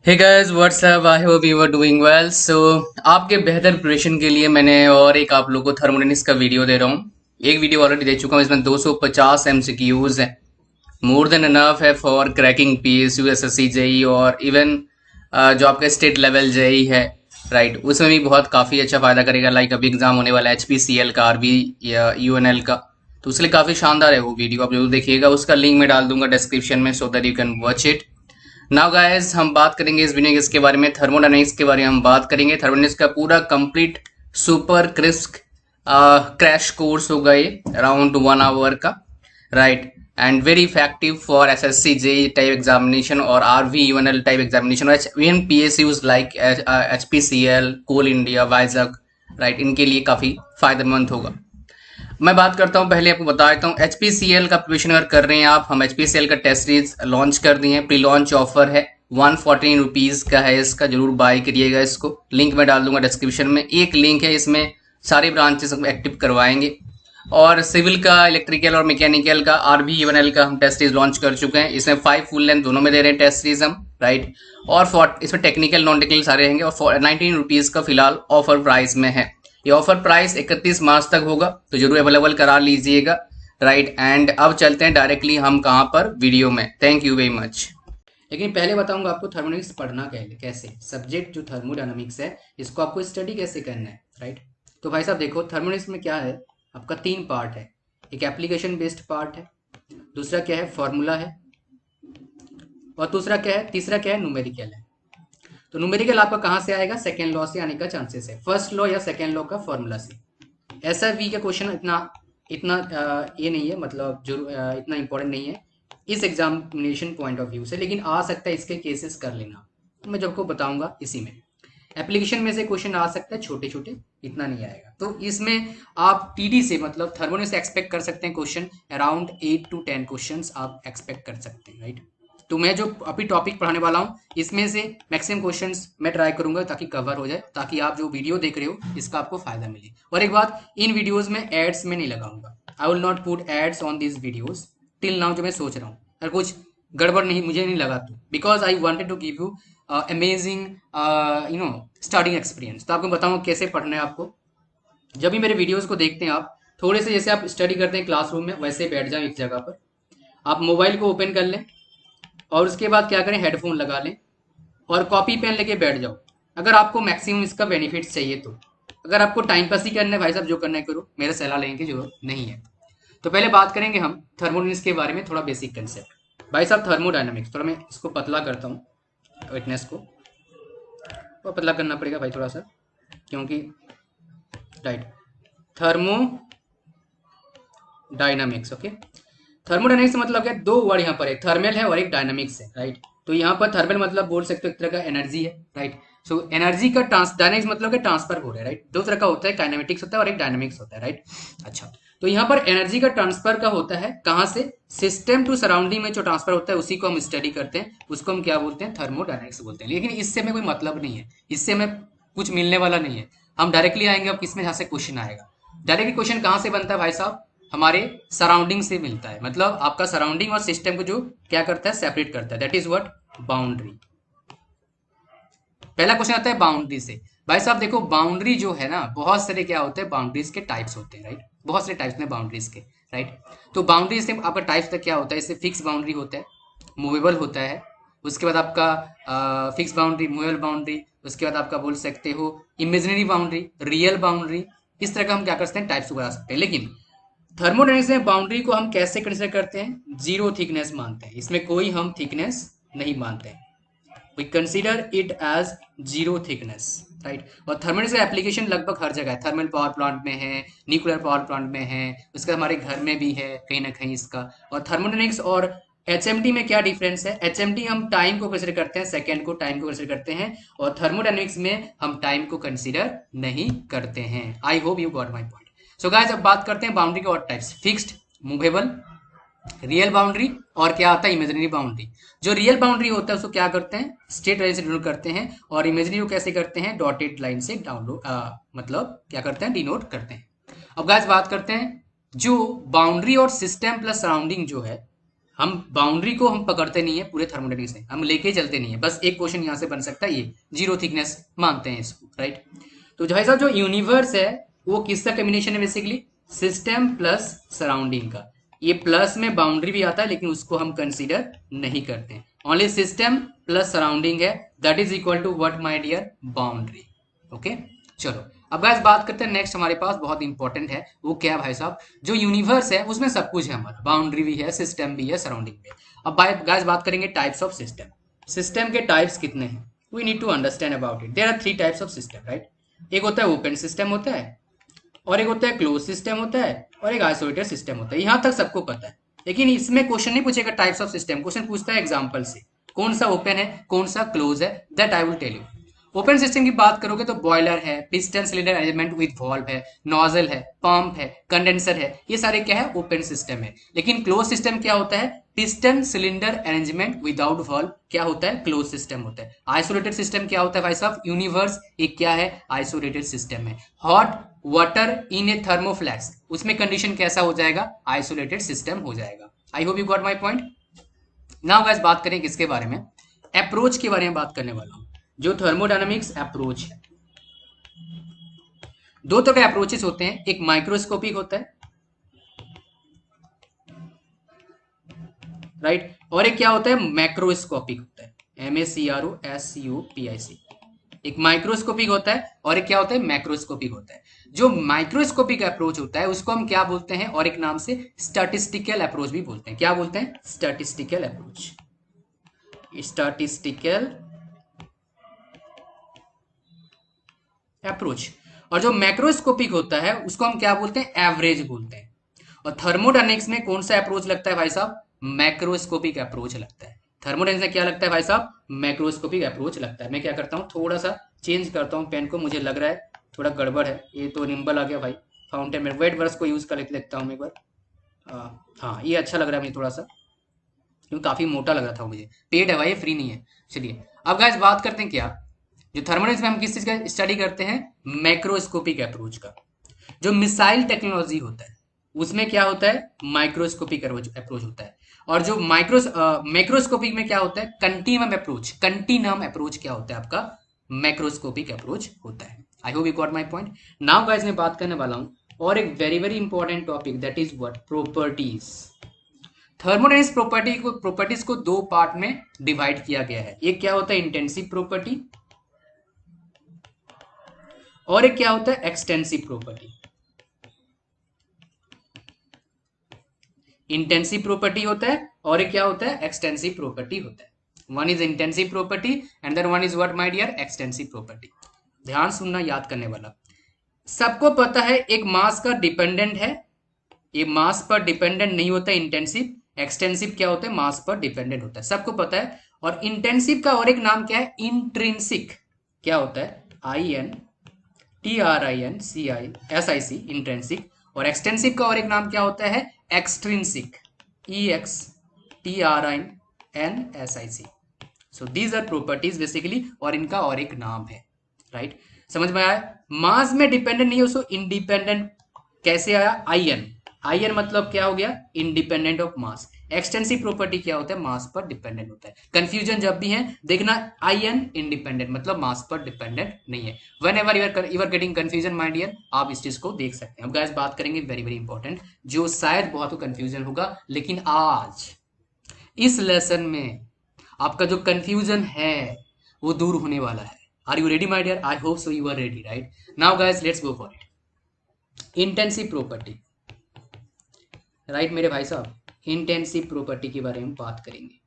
Hey guys what's up I hope you are doing well. So आपके बेहतर preparation के लिए मैंने और एक आप लोगों को थर्मोडायनेमिक्स का वीडियो दे रहा हूँ। एक वीडियो ऑलरेडी दे चुका हूँ, इसमें 250 एमसीक्यूज है। मोर देन एनफ है for cracking PSU SSC JE और इवन जो आपका स्टेट लेवल जेई है, राइट, उसमें भी बहुत काफ़ी अच्छा फायदा करेगा। लाइक अभी एग्जाम होने वाला है एचपीसीएल का, आरबी या यूएनएल का, तो उसके लिए काफ़ी शानदार है वो वीडियो, आप जरूर देखिएगा। उसका लिंक मैं डाल दूंगा डिस्क्रिप्शन में so that you can watch it. Now guys हम बात करेंगे इस वीडियो के बारे में, थर्मोडायनेमिक्स के बारे में हम बात करेंगे। थर्मोडायनेमिक्स का पूरा complete super crisp crash course होगा ये, अराउंड 1 आवर का, right, and very effective for SSC JE type examination और आरवी यूएनएल टाइप एग्जामिनेशन और इवन पीएसयूज लाइक एचपीसीएल, कोल इंडिया, वाइजक, राइट, इनके लिए काफी फायदेमंद होगा। मैं बात करता हूँ, पहले आपको बता देता हूँ एचपीसीएल का प्रिपरेशन अगर कर रहे हैं आप, हम एचपीसीएल का टेस्ट सीरीज लॉन्च कर दिए हैं। प्री लॉन्च ऑफर है, 114 रुपीज का है इसका, जरूर बाय करिएगा इसको। लिंक मैं डाल दूंगा डिस्क्रिप्शन में। एक लिंक है, इसमें सारे ब्रांचेस एक्टिव करवाएंगे। और सिविल का, इलेक्ट्रिकल और मैकेनिकल का, आरबी यूएनएल का हम टेस्ट सीरीज लॉन्च कर चुके हैं। इसमें 5 फुल लेंथ दोनों में दे रहे हैं टेस्ट सीरीज हम, राइट। और इसमें टेक्निकल नॉन टेक्निकल सारे रहेंगे और 19 रुपीज का फिलहाल ऑफर प्राइस में है। ये ऑफर प्राइस 31 मार्च तक होगा, तो जरूर अवेलेबल करा लीजिएगा, राइट। एंड अब चलते हैं डायरेक्टली हम कहाँ पर, वीडियो में। Thank you very much. लेकिन पहले बताऊंगा आपको थर्मोडायनामिक्स पढ़ना कैसे, सब्जेक्ट जो थर्मोडायनामिक्स है इसको आपको स्टडी कैसे करना है, राइट। तो भाई साहब देखो, थर्मोडायनामिक्स में क्या है, आपका 3 पार्ट है। एक एप्लीकेशन बेस्ड पार्ट है, दूसरा क्या है, फॉर्मूला है, और तीसरा क्या है, न्यूमेरिकल है। तो न्यूमेरिकल आपका कहाँ से आएगा, सेकेंड लॉ से आने का चांसेस है, फर्स्ट लॉ या सेकेंड लॉ का फॉर्मूला से। एसएफवी का क्वेश्चन इतना इतना ये नहीं है, मतलब जो इतना इंपॉर्टेंट नहीं है इस एग्जामिनेशन पॉइंट ऑफ व्यू से, लेकिन आ सकता है इसके केसेस कर लेना, तो मैं जब को बताऊंगा इसी में। एप्लीकेशन में से क्वेश्चन आ सकता है छोटे छोटे, इतना नहीं आएगा। तो इसमें आप टीडी से, मतलब थर्मोने से एक्सपेक्ट कर सकते हैं क्वेश्चन, अराउंड 8 to 10 क्वेश्चन आप एक्सपेक्ट कर सकते हैं, राइट। तो मैं जो अभी टॉपिक पढ़ाने वाला हूँ इसमें से मैक्सिमम क्वेश्चंस मैं ट्राई करूंगा ताकि कवर हो जाए, ताकि आप जो वीडियो देख रहे हो इसका आपको फायदा मिले। और एक बात, इन वीडियोस में एड्स में नहीं लगाऊंगा, I will not put ads on this videos till now, जो मैं सोच रहा हूँ। अगर कुछ गड़बड़ नहीं मुझे नहीं लगा तो, because I wanted to give you amazing starting experience. तो आपको बताऊँ कैसे पढ़ना है आपको। जब भी मेरे वीडियोस को देखते हैं आप, थोड़े से जैसे आप स्टडी करते हैं क्लासरूम में, वैसे बैठ जाओ एक जगह पर, आप मोबाइल को ओपन कर लें और उसके बाद क्या करें, हेडफोन लगा लें और कॉपी पेन लेके बैठ जाओ। अगर आपको मैक्सिमम इसका बेनिफिट्स चाहिए तो, अगर आपको टाइम पास ही करना है भाई साहब, जो करना है करो, मेरा सलाह लेने की जरूरत नहीं है। तो पहले बात करेंगे हम थर्मोडायनामिक्स के बारे में, थोड़ा बेसिक कंसेप्ट। भाई साहब थर्मोडायनामिक्स, थोड़ा मैं इसको पतला करता हूँ, विटनेस को तो पतला करना पड़ेगा भाई थोड़ा सा, क्योंकि right, thermo dynamics, okay. Thermodynamics मतलब क्या, 2 वर्ड यहाँ पर है, थर्मल है और एक डायनामिक्स है, राइट। तो यहाँ पर थर्मल मतलब बोल सकते हो एक तरह का एनर्जी है, राइट। सो एनर्जी का डायनामिक्स मतलब कि ट्रांसफर हो रहा है, राइट। 2 तरह का होता है, काइनेमेटिक्स होता है और एक डायनामिक्स होता है, राइट। अच्छा, तो यहाँ पर एनर्जी का ट्रांसफर का होता है कहाँ से, सिस्टम टू सराउंडिंग में जो ट्रांसफर होता है उसी को हम स्टडी करते हैं, उसको हम क्या बोलते हैं, थर्मोडायनामिक्स बोलते हैं। लेकिन इससे हमें कोई मतलब नहीं है, इससे हमें कुछ मिलने वाला नहीं है। हम डायरेक्टली आएंगे अब किसमें, जहाँ से क्वेश्चन आएगा। डायरेक्टली क्वेश्चन कहाँ से बनता है भाई साहब, हमारे सराउंडिंग से मिलता है। मतलब आपका सराउंडिंग और सिस्टम को जो क्या करता है, सेपरेट करता है, दैट इज व्हाट, बाउंड्री। पहला क्वेश्चन आता है बाउंड्री से। भाई साहब देखो, बाउंड्री जो है ना, बहुत सारे क्या होते हैं, बाउंड्रीज के टाइप्स होते हैं, राइट। बहुत सारे टाइप्स में बाउंड्रीज के, राइट। तो बाउंड्री से आपका टाइप्स तक क्या होता है, इससे फिक्स बाउंड्री होता है, मूवेबल होता है, उसके बाद आपका फिक्स बाउंड्री, मूवेबल बाउंड्री, उसके बाद आपका बोल सकते हो इमेजिनरी बाउंड्री, रियल बाउंड्री। इस तरह का हम क्या कर सकते हैं, टाइप्स बना सकते हैं। लेकिन थर्मोडायनामिक्स में बाउंड्री को हम कैसे कंसिडर करते हैं, जीरो थिकनेस मानते हैं, इसमें कोई हम थिकनेस नहीं मानते हैं, we consider it as zero thickness, right. और थर्मोडायनामिक्स का एप्लीकेशन लगभग हर जगह है, थर्मल पावर प्लांट में है, न्यूक्लियर पावर प्लांट में है, उसका हमारे घर में भी है कहीं ना कहीं इसका। और थर्मोडायनामिक्स और एचएमटी में क्या डिफरेंस है, एचएमटी हम टाइम को कंसिडर करते हैं, सेकेंड को टाइम को कंसिडर करते हैं, और थर्मोडायनामिक्स में हम टाइम को कंसिडर नहीं करते हैं। I hope you got my point. So guys अब बात करते हैं बाउंड्री के और types, fixed, movable, real boundary, और क्या आता है, इमेजिनरी बाउंड्री। जो रियल बाउंड्री होता है उसको क्या करते हैं, स्ट्रेट लाइन से डिनोट करते हैं, और इमेजिनरी को कैसे करते हैं, डॉटेड लाइन से डाउनलोड मतलब क्या करते हैं, डिनोट करते हैं। अब गाइस बात करते हैं जो बाउंड्री और सिस्टम प्लस सराउंडिंग जो है, हम बाउंड्री को हम पकड़ते नहीं है पूरे थर्मोडायनेमिक्स से, हम लेके चलते नहीं है। बस एक क्वेश्चन यहाँ से बन सकता है, ये जीरो थिकनेस मानते हैं इसको, राइट। तो भाई साहब जो यूनिवर्स है वो किसका कॉम्बिनेशन है बेसिकली, सिस्टम प्लस सराउंडिंग का। ये प्लस में बाउंड्री भी आता है लेकिन उसको हम कंसीडर नहीं करते, ओनली सिस्टम प्लस सराउंडिंग है, that is equal to what my dear, boundary. Okay, चलो अब गाइस बात करते हैं नेक्स्ट, हमारे पास बहुत इंपॉर्टेंट है, वो क्या है भाई साहब, जो यूनिवर्स है उसमें सब कुछ है हमारा, बाउंड्री भी है, सिस्टम भी है, सराउंडिंग भी है। अब गाइस बात करेंगे टाइप्स ऑफ सिस्टम। सिस्टम के टाइप्स कितने हैं, we need to understand about it. There are three types of system, right. एक होता है ओपन सिस्टम होता है, और एक होता है क्लोज सिस्टम होता है, और एक आइसोलेटेड सिस्टम होता है। यहां तक सबको पता है, लेकिन इसमें क्वेश्चन नहीं पूछेगा टाइप्स ऑफ सिस्टम, क्वेश्चन पूछता है एग्जांपल से, कौन सा ओपन है कौन सा क्लोज है, that I will tell you. Open system की बात करोगे तो बॉयलर है, piston cylinder element with valve है, नोजल है, पंप है, कंडेंसर है, ये सारे क्या है, ओपन सिस्टम है। लेकिन क्लोज सिस्टम क्या होता है, piston cylinder arrangement without valve क्या होता है, क्लोज सिस्टम होता है। आइसोलेटेड सिस्टम क्या होता है भाई साहब, यूनिवर्स एक क्या है, आइसोलेटेड सिस्टम है। हॉट वाटर इन ए थर्मोफ्लैक्स, उसमें कंडीशन कैसा हो जाएगा, आइसोलेटेड सिस्टम हो जाएगा। आई hope you got my point. Now guys बात करें किसके बारे में, अप्रोच के बारे में बात करने वाला हूं। जो थर्मोडायनामिक्स अप्रोच है, दो तरह के अप्रोचेस होते हैं, एक माइक्रोस्कोपिक होता है, राइट, और एक क्या होता है, मैक्रोस्कोपिक होता है, MACROSCOPIC। एक माइक्रोस्कोपिक होता है और एक क्या होता है, मैक्रोस्कोपिक होता है। जो माइक्रोस्कोपिक अप्रोच होता है उसको हम क्या बोलते हैं, और एक नाम से स्टैटिस्टिकल अप्रोच भी बोलते हैं। क्या बोलते हैं, स्टैटिस्टिकल अप्रोच, स्टैटिस्टिकल अप्रोच। और जो मैक्रोस्कोपिक होता है उसको हम क्या बोलते हैं, एवरेज बोलते हैं। और थर्मोडायनेमिक्स में कौन सा अप्रोच लगता है भाई साहब, मैक्रोस्कोपिक अप्रोच लगता है। थर्मोडायनेमिक्स में क्या लगता है भाई साहब, मैक्रोस्कोपिक अप्रोच लगता है। मैं क्या करता हूँ, थोड़ा सा चेंज करता हूँ पेन को, मुझे लग रहा है थोड़ा गड़बड़ है, ये तो निम्बल आ गया भाई फाउंटेन में, वेट ब्रश को यूज कर लेता हूँ एक बार। हाँ ये अच्छा लग रहा है मुझे थोड़ा सा, क्योंकि काफी मोटा लग रहा था मुझे, पेड है भाई, फ्री नहीं है। चलिए अब गाइस बात करते हैं क्या, जो थर्मोडायनेमिक्स में हम किस चीज का स्टडी करते हैं, मैक्रोस्कोपिक अप्रोच का। जो मिसाइल टेक्नोलॉजी होता है उसमें क्या होता है, माइक्रोस्कोपिक अप्रोच होता है। और जो मैक्रोस्कोपिक में क्या होता है, कंटीनम अप्रोच, कंटीनम अप्रोच क्या होता है आपका, मैक्रोस्कोपिक अप्रोच होता है। I hope you got my point. Now guys मैं बात करने वाला हूं और एक very very important topic, that is what, properties. Thermodynamics properties को दो पार्ट में डिवाइड किया गया है। एक क्या होता है, इंटेंसिव प्रॉपर्टी, और एक क्या होता है, एक्सटेंसिव प्रॉपर्टी। इंटेंसिव प्रॉपर्टी होता है और एक क्या होता है, एक्सटेंसिव प्रॉपर्टी होता है। One is intensive property and then one is what my dear, extensive property. ध्यान सुनना, याद करने वाला। सबको पता है एक मास का डिपेंडेंट है, ये मास पर डिपेंडेंट नहीं होता है इंटेंसिव। एक्सटेंसिव क्या होता है, मास पर डिपेंडेंट होता है, सबको पता है। और इंटेंसिव का और एक नाम क्या है, इंट्रिंसिक। क्या होता है, INTRINCISIC, इंट्रिंसिक। और एक्सटेंसिव का और एक नाम क्या होता है, extrinsic, EXTRINSIC। So these are properties basically, और इनका और एक नाम है, राइट। समझ में आया। मास में डिपेंडेंट नहीं हो, सो इंडिपेंडेंट कैसे आया, IN मतलब क्या हो गया, independent of mass. Extensive property क्या होता है, मास पर डिपेंडेंट होता है। कंफ्यूजन जब भी है देखना, IN इंडिपेंडेंट मतलब मास पर डिपेंडेंट नहीं है। Whenever you are getting confusion my dear, आप इस चीज को देख सकते हैं। अब गाइस बात करेंगे वेरी वेरी इंपॉर्टेंट, जो शायद बहुत को कंफ्यूजन होगा, लेकिन आज इस लेसन में आपका जो कंफ्यूजन है वो दूर होने वाला है। Are you ready my dear, I hope so you are ready, right. Now guys let's go for it. Intensive property, right मेरे भाई साहब, इंटेंसिव प्रॉपर्टी के बारे में बात करेंगे।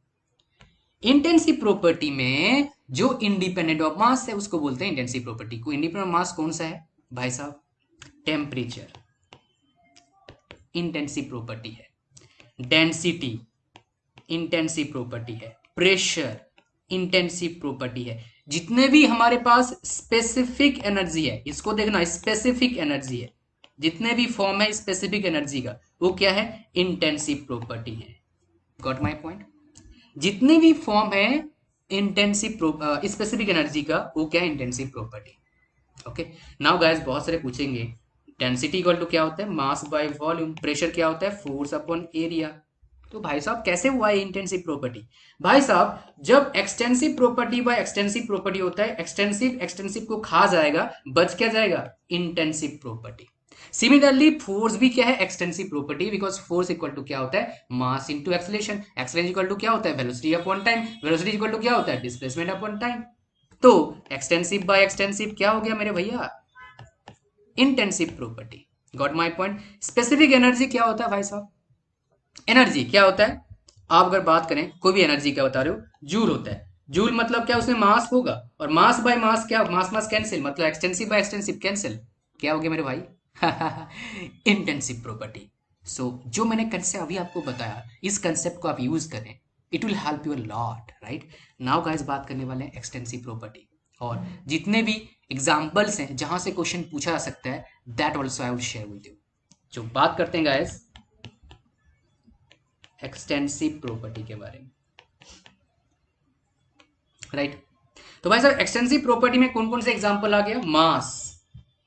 इंटेंसिव प्रॉपर्टी में जो इंडिपेंडेंट ऑफ मास है उसको बोलते हैं इंटेंसिव प्रॉपर्टी को। इंडिपेंडेंट ऑफ मास कौन सा है भाई साहब, टेम्परेचर इंटेंसिव प्रॉपर्टी है, डेंसिटी इंटेंसिव प्रॉपर्टी है, प्रेशर इंटेंसिव प्रॉपर्टी है। जितने भी हमारे पास स्पेसिफिक एनर्जी है, इसको देखना, स्पेसिफिक एनर्जी है, जितने भी फॉर्म है स्पेसिफिक एनर्जी का, वो क्या है, इंटेंसिव प्रॉपर्टी है। Got my point. जितने भी फॉर्म है इंटेंसिव स्पेसिफिक एनर्जी का, वो क्या है, intensive property. Okay, now guys बहुत सारे पूछेंगे, डेंसिटी इक्वल टू क्या होता है, मास बाय वॉल्यूम। प्रेशर क्या होता है, फोर्स अपॉन एरिया। तो भाई साहब कैसे हुआ है इंटेंसिव प्रॉपर्टी? भाई साहब जब extensive property bye extensive property होता है, एक्सटेंसिव एक्सटेंसिव को खा जाएगा, बच क्या जाएगा? Intensive property. सिमिलरली फोर्स भी क्या है? Extensive property, because force equal to क्या होता है? Mass into acceleration, acceleration equal to क्या होता है? Velocity upon time, velocity equal to क्या होता है? Displacement upon time. तो एक्सटेंसिव बाय एक्सटेंसिव क्या हो गया मेरे भैया? Intensive property. Got my point? Specific energy क्या होता है भाई साहब? एनर्जी क्या होता है? आप अगर बात करें कोई भी एनर्जी का बता रहे हो, जूल होता है। जूल मतलब क्या? उसमें मास होगा, और मास बाय मास क्या? मास मास कैंसिल, मतलब एक्सटेंसिव बाय एक्सटेंसिव कैंसिल। क्या हो गया मेरे भाई? Intensive property. सो जो मैंने कंसेप्ट अभी आपको बताया, इस कंसेप्ट को आप यूज करें, it will help you a lot, right? Now guys बात करने वाले हैं एक्सटेंसिव प्रॉपर्टी, और जितने भी एग्जांपल्स हैं जहां से क्वेश्चन पूछा जा सकता है, that also I will share with you. जो बात करते हैं गाइस एक्सटेंसिव प्रॉपर्टी के बारे में, राइट? तो भाई साहब एक्सटेंसिव प्रॉपर्टी में कौन कौन से एग्जांपल आ गया? मास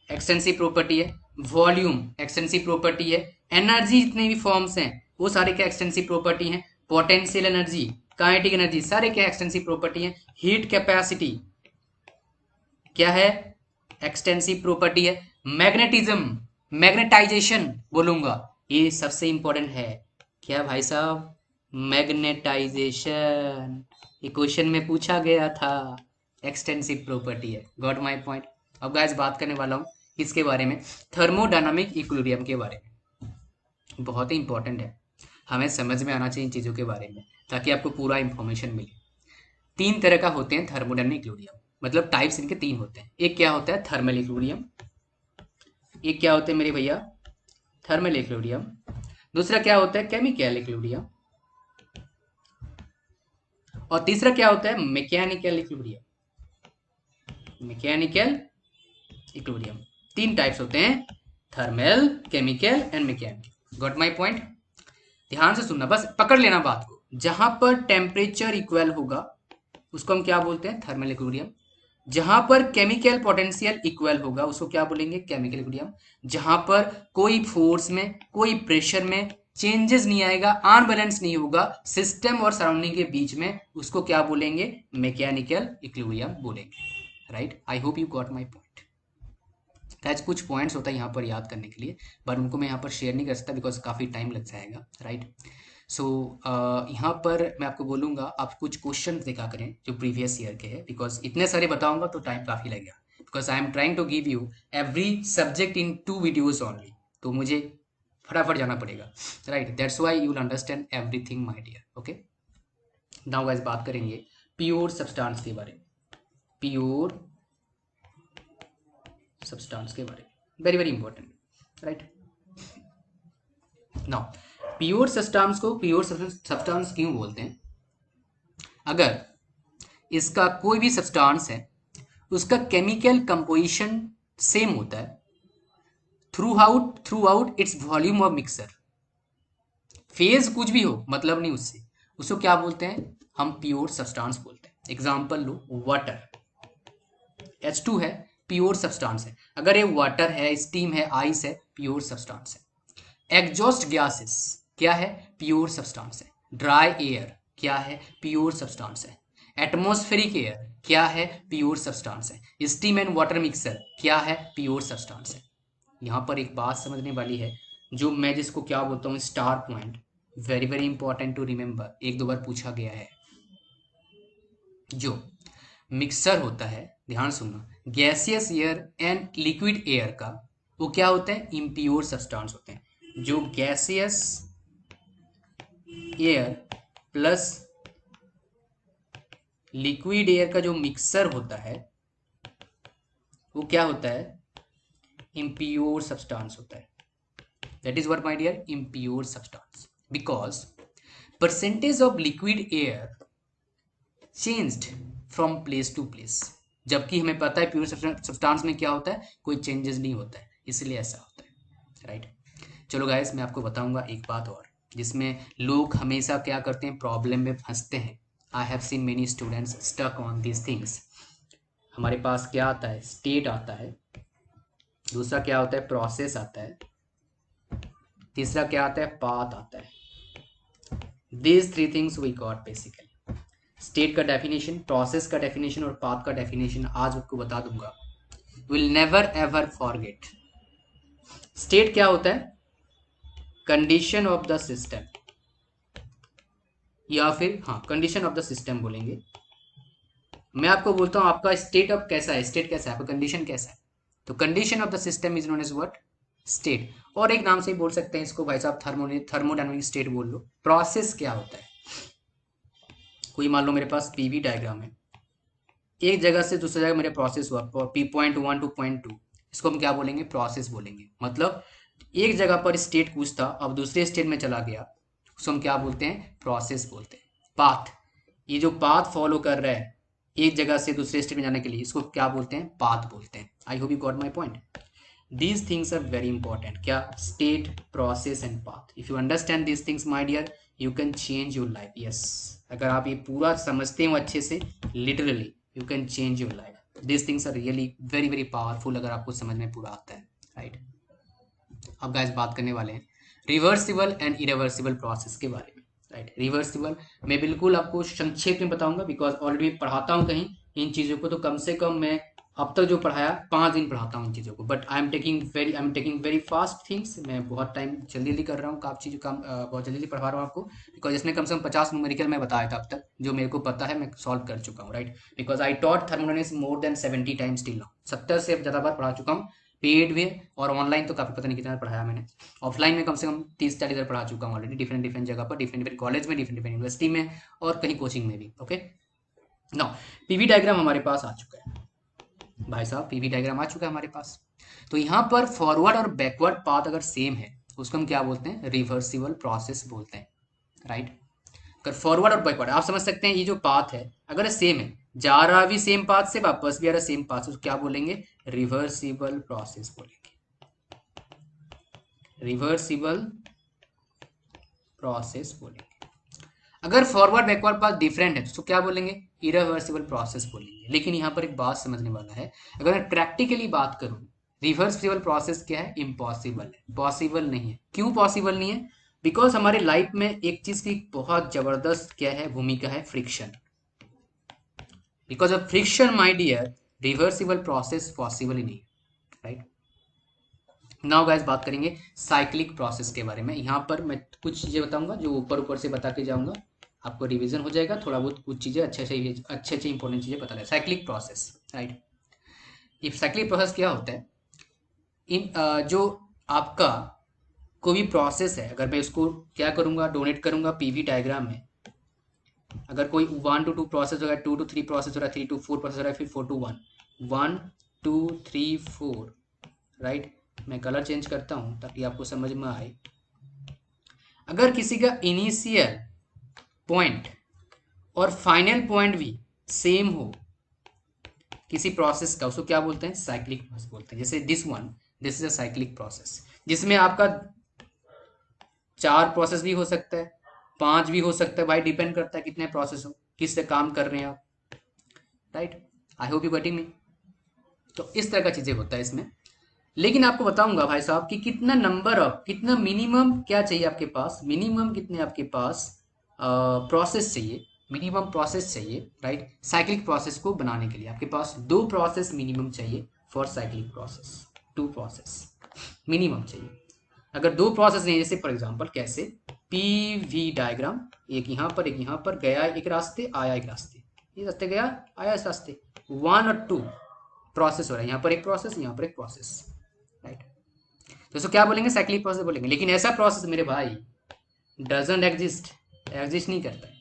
एक्सटेंसिव प्रॉपर्टी है, वॉल्यूम एक्सटेंसिव प्रॉपर्टी है, एनर्जी जितने भी फॉर्म्स हैं वो सारे क्या एक्सटेंसिव प्रॉपर्टी हैं, पोटेंशियल एनर्जी, काइनेटिक एनर्जी, सारे क्या एक्सटेंसिव प्रॉपर्टी हैं, हीट कैपेसिटी क्या है? एक्सटेंसिव प्रॉपर्टी है, मैग्नेटिज्म, मैग्नेटाइजेशन बोलूंगा, ये सबसे इंपॉर्टेंट है। क्या भाई साहब? मैग्नेटाइजेशन, ये क्वेश्चन में पूछा गया था, एक्सटेंसिव प्रॉपर्टी है। Got my point? अब गाइस बात करने वाला हूँ किसके बारे में? थर्मोडायनामिक इक्विलिब्रियम के बारे में। बहुत ही इंपॉर्टेंट है, हमें समझ में आना चाहिए इन चीज़ों के बारे में, ताकि आपको पूरा इंफॉर्मेशन मिले। तीन तरह का होते हैं थर्मोडायनामिक इक्विलिब्रियम, मतलब टाइप्स इनके तीन होते हैं। एक क्या होता है? Thermal equilibrium. एक क्या होते हैं मेरे भैया? Thermal equilibrium. दूसरा क्या होता है? Chemical equilibrium. और तीसरा क्या होता है? Mechanical equilibrium. Mechanical equilibrium. तीन टाइप्स होते हैं, thermal, chemical and mechanical. Got my point? ध्यान से सुनना, बस पकड़ लेना बात को। जहां पर टेम्परेचर इक्वल होगा उसको हम क्या बोलते हैं? Thermal equilibrium. जहां पर केमिकल पोटेंशियल इक्वल होगा उसको क्या बोलेंगे? Chemical equilibrium. जहां पर कोई फोर्स में, कोई प्रेशर में चेंजेस नहीं आएगा, अनबैलेंस नहीं होगा सिस्टम और सराउंडिंग के बीच में, उसको क्या बोलेंगे? मैकेनिकल इक्विलिब्रियम बोलेंगे, right? I hope you got my point. Guys कुछ पॉइंट्स होता है यहाँ पर याद करने के लिए, बट उनको मैं यहाँ पर शेयर नहीं कर सकता बिकॉज काफ़ी टाइम लग जाएगा, राइट? सो यहाँ पर मैं आपको बोलूँगा आप कुछ क्वेश्चन देखा करें जो प्रीवियस ईयर के हैं, बिकॉज इतने सारे बताऊंगा तो टाइम काफ़ी लगेगा, because I am trying to give you every subject in 2 videos only, तो मुझे फटाफट जाना पड़ेगा, right? That's why you will understand everything my dear. Okay, now guys बात करेंगे प्योर सब्सटेंस के बारे में। प्योर सब्सटेंस के बारे में, very very important, right? Now pure substance को प्योर सब्सटेंस क्यों बोलते हैं? अगर इसका कोई भी सब्सटेंस है, उसका केमिकल कंपोजिशन सेम होता है through out its volume of mixer, phase कुछ भी हो मतलब नहीं उससे, उसको क्या बोलते हैं? हम प्योर सब्सटेंस बोलते हैं। एग्जांपल लो, वाटर H2 है, प्योर सब्सटेंस है। अगर ये वाटर है, स्टीम है, आइस है, प्योर सब्सटेंस है। एग्जॉस्ट गैसेस क्या है? प्योर सब्सटेंस है। ड्राई एयर क्या है? प्योर सब्सटेंस है। एटमॉस्फेरिक एयर क्या है? प्योर सब्सटेंस है। स्टीम एंड वाटर मिक्सर क्या है? प्योर सब्सटेंस है। यहाँ पर एक बात समझने वाली है, जो मैं जिसको क्या बोलता हूँ star point, very very important to remember, एक दो बार पूछा गया है। जो मिक्सर होता है, ध्यान सुनना, gaseous air and liquid air का, वो क्या होता है? इम्प्योर सब्सटेंस होते हैं। जो gaseous air plus liquid air का जो मिक्सर होता है वो क्या होता है? इम्प्योर सब्सटेंस होता है। That is what my dear, impure substance, because percentage of liquid air changed from place to place, जबकि हमें पता है प्योर सब्सटेंस में क्या होता है? कोई चेंजेस नहीं होता है, इसलिए ऐसा होता है, राइट? चलो गाइस मैं आपको बताऊंगा एक बात और, जिसमें लोग हमेशा क्या करते हैं? प्रॉब्लम में फंसते हैं। I have seen many students stuck on these things. हमारे पास क्या आता है? स्टेट आता है, दूसरा क्या होता है? प्रोसेस आता है, तीसरा क्या आता है? पाथ आता है। These three things we got basically. State का डेफिनेशन, प्रोसेस का डेफिनेशन और पाथ का डेफिनेशन आज आपको बता दूंगा। Will never ever forget. State क्या होता है? कंडीशन ऑफ द सिस्टम, या फिर हाँ कंडीशन ऑफ द सिस्टम बोलेंगे। मैं आपको बोलता हूँ आपका स्टेट अब कैसा है, स्टेट कैसा है, आपका कंडीशन कैसा है। तो condition of the system is known as what? State. और एक नाम से ही बोल सकते हैं इसको भाई साहब, थर्मोडायनामिक स्टेट बोल लो। प्रोसेस क्या होता है? कोई मान लो मेरे पास पीवी डायग्राम है, एक जगह से दूसरी जगह मेरे प्रोसेस हुआ, P.1 टू P.2, इसको हम क्या बोलेंगे? प्रोसेस बोलेंगे। मतलब एक जगह पर स्टेट कुछ था, अब दूसरे स्टेट में चला गया, उसको हम क्या बोलते हैं? प्रोसेस बोलते हैं। पाथ, ये जो पाथ फॉलो कर रहा है एक जगह से दूसरे स्टेट में जाने के लिए, इसको क्या बोलते हैं? पाथ बोलते हैं। I hope you got my point. These things are very important. क्या? State, process and path. If you understand these things my dear, you can change your life. Yes, अगर आप ये पूरा समझते हो अच्छे से, literally you can change your life. These things are really very very powerful अगर आपको समझ में पूरा आता है, राइट। अब गाइस बात करने वाले हैं रिवर्सिबल एंड इरिवर्सिबल प्रोसेस के बारे में, राइट। रिवर्सिबल मैं बिल्कुल आपको संक्षेप में बताऊंगा, बिकॉज ऑलरेडी पढ़ाता हूँ कहीं इन चीज़ों को, तो कम से कम मैं अब तक जो पढ़ाया 5 दिन पढ़ाता हूँ इन चीज़ों को, but I am taking very fast things. मैं बहुत टाइम जल्दी जल्दी कर रहा हूँ, काफ़ी चीज़ काम बहुत जल्दी जल्दी पढ़ा रहा हूँ आपको, बिकॉज इसमें कम से कम 50 न्यूमेरिकल मैं बताया था अब तक, जो मेरे को पता है मैं सॉल्व कर चुका हूँ, right. Because I taught thermodynamics more than 70 times till now. 70 से ज़्यादा बार पढ़ा चुका हूँ, पेड भी और ऑनलाइन तो काफ़ी पता नहीं कितना पढ़ाया मैंने। ऑफलाइन में कम से कम 30-40 बार पढ़ा चुका हूँ ऑलरेडी, डिफरेंट डिफरेंट जगह पर, डिफरेंट डिफरेंट कॉलेज में, डिफरेंट डिफरेंट यूनिवर्सिटी में और कहीं कोचिंग में भी। ओके, नाउ पीवी डायग्राम हमारे पास आ चुका है भाई साहब, पीवी डायग्राम आ चुका है हमारे पास। तो यहाँ पर फॉरवर्ड और बैकवर्ड पाथ अगर सेम है, उसको हम क्या बोलते हैं? रिवर्सिबल प्रोसेस बोलते हैं, राइट। अगर फॉरवर्ड और बैकवर्ड आप समझ सकते हैं, ये जो पाथ है अगर सेम है, जा रहा भी सेम पाथ से, वापस भी आ रहा सेम पाथ से, तो क्या बोलेंगे? रिवर्सिबल प्रोसेस बोलेंगे। रिवर्सिबल प्रोसेस बोलेंगे। अगर फॉरवर्ड बैकवर्ड पाथ डिफरेंट है तो क्या बोलेंगे? इरिवर्सिबल प्रोसेस बोलेंगे। लेकिन यहाँ पर एक बात समझने वाला है, अगर मैं प्रैक्टिकली बात करूँ, रिवर्सिबल प्रोसेस क्या है? इम्पॉसिबल है, पॉसिबल नहीं है। क्यों पॉसिबल नहीं है? बिकॉज हमारे लाइफ में एक चीज की बहुत जबरदस्त क्या है भूमिका है? Friction. Because of friction my dear, reversible process possible ही नहीं, राइट। नाउ गाइस बात करेंगे साइक्लिक प्रोसेस के बारे में। यहाँ पर मैं कुछ चीज़ें बताऊंगा जो ऊपर ऊपर से बता के जाऊंगा, आपको रिवीजन हो जाएगा थोड़ा बहुत, कुछ चीज़ें अच्छे इंपॉर्टेंट चीज़ें पता लगे। Cyclic process, right. ये साइक्लिक प्रोसेस क्या होता है? जो आपका कोई भी प्रोसेस है, अगर मैं उसको क्या करूँगा? डोनेट करूँगा पीवी डायग्राम में। अगर कोई 1 to 2 प्रोसेस हो रहा है, 2 to 3 प्रोसेस हो रहा है, 3 to 4 प्रोसेस हो रहा है, फिर 4 to 1, 1 2 3 4, राइट। मैं कलर चेंज करता हूँ ताकि आपको समझ में आए। अगर किसी का इनिशियल पॉइंट और फाइनल पॉइंट भी सेम हो किसी प्रोसेस का, उसको क्या बोलते हैं? साइक्लिक प्रोसेस बोलते हैं। जैसे this is a cyclic process, जिसमें आपका 4 प्रोसेस भी हो सकता है, 5 भी हो सकता है, भाई डिपेंड करता है कितने प्रोसेस हो, किस से काम कर रहे हैं आप, right. I hope you getting मी। तो इस तरह का चीजें होता है इसमें। लेकिन आपको बताऊंगा भाई साहब कि कितना मिनिमम क्या चाहिए आपके पास, मिनिमम कितने आपके पास प्रोसेस चाहिए, मिनिमम प्रोसेस चाहिए, राइट। साइक्लिक प्रोसेस को बनाने के लिए आपके पास 2 प्रोसेस मिनिमम चाहिए for cyclic process. 2 process minimum चाहिए। अगर 2 प्रोसेस नहीं, जैसे फॉर एग्जांपल कैसे? पीवी डायग्राम, एक यहाँ पर एक यहाँ पर, गया एक रास्ते आया एक रास्ते, ये रास्ते गया आया इस रास्ते, 1 और 2 प्रोसेस हो रहा है, यहाँ पर एक प्रोसेस यहाँ पर एक प्रोसेस, राइट। तो इसको क्या बोलेंगे? साइक्लिक प्रोसेस बोलेंगे। लेकिन ऐसा प्रोसेस मेरे भाई डजंट एग्जिस्ट नहीं करता है।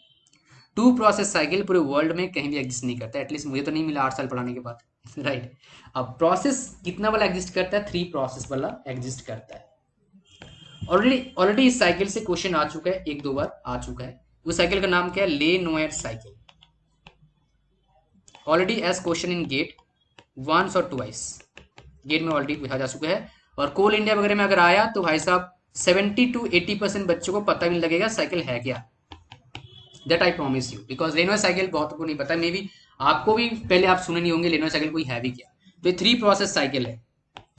2 प्रोसेस साइकिल पूरे वर्ल्ड में कहीं भी एग्जिस्ट नहीं करता, एटलीस्ट मुझे तो नहीं मिला 8 साल पढ़ाने के बाद, राइट। अब प्रोसेस कितना वाला एग्जिस्ट करता है? 3 प्रोसेस वाला एग्जिस्ट करता है। ऑलरेडी इस साइकिल से क्वेश्चन आ चुका है, 1-2 बार आ चुका है। उस साइकिल का नाम क्या है? Lenoir cycle. Already as question in GATE once और ट्वाइस, गेट में ऑलरेडी पूछा जा चुका है। और कोल इंडिया वगैरह में अगर आया तो भाई साहब 70-80% बच्चों को पता भी नहीं लगेगा साइकिल है क्या। That I promise you, because Lenoir cycle बहुत को नहीं पता, मे बी आपको भी पहले आप सुने नहीं होंगे लेनोयर साइकिल कोई है भी क्या। तो ये 3 प्रोसेस साइकिल है,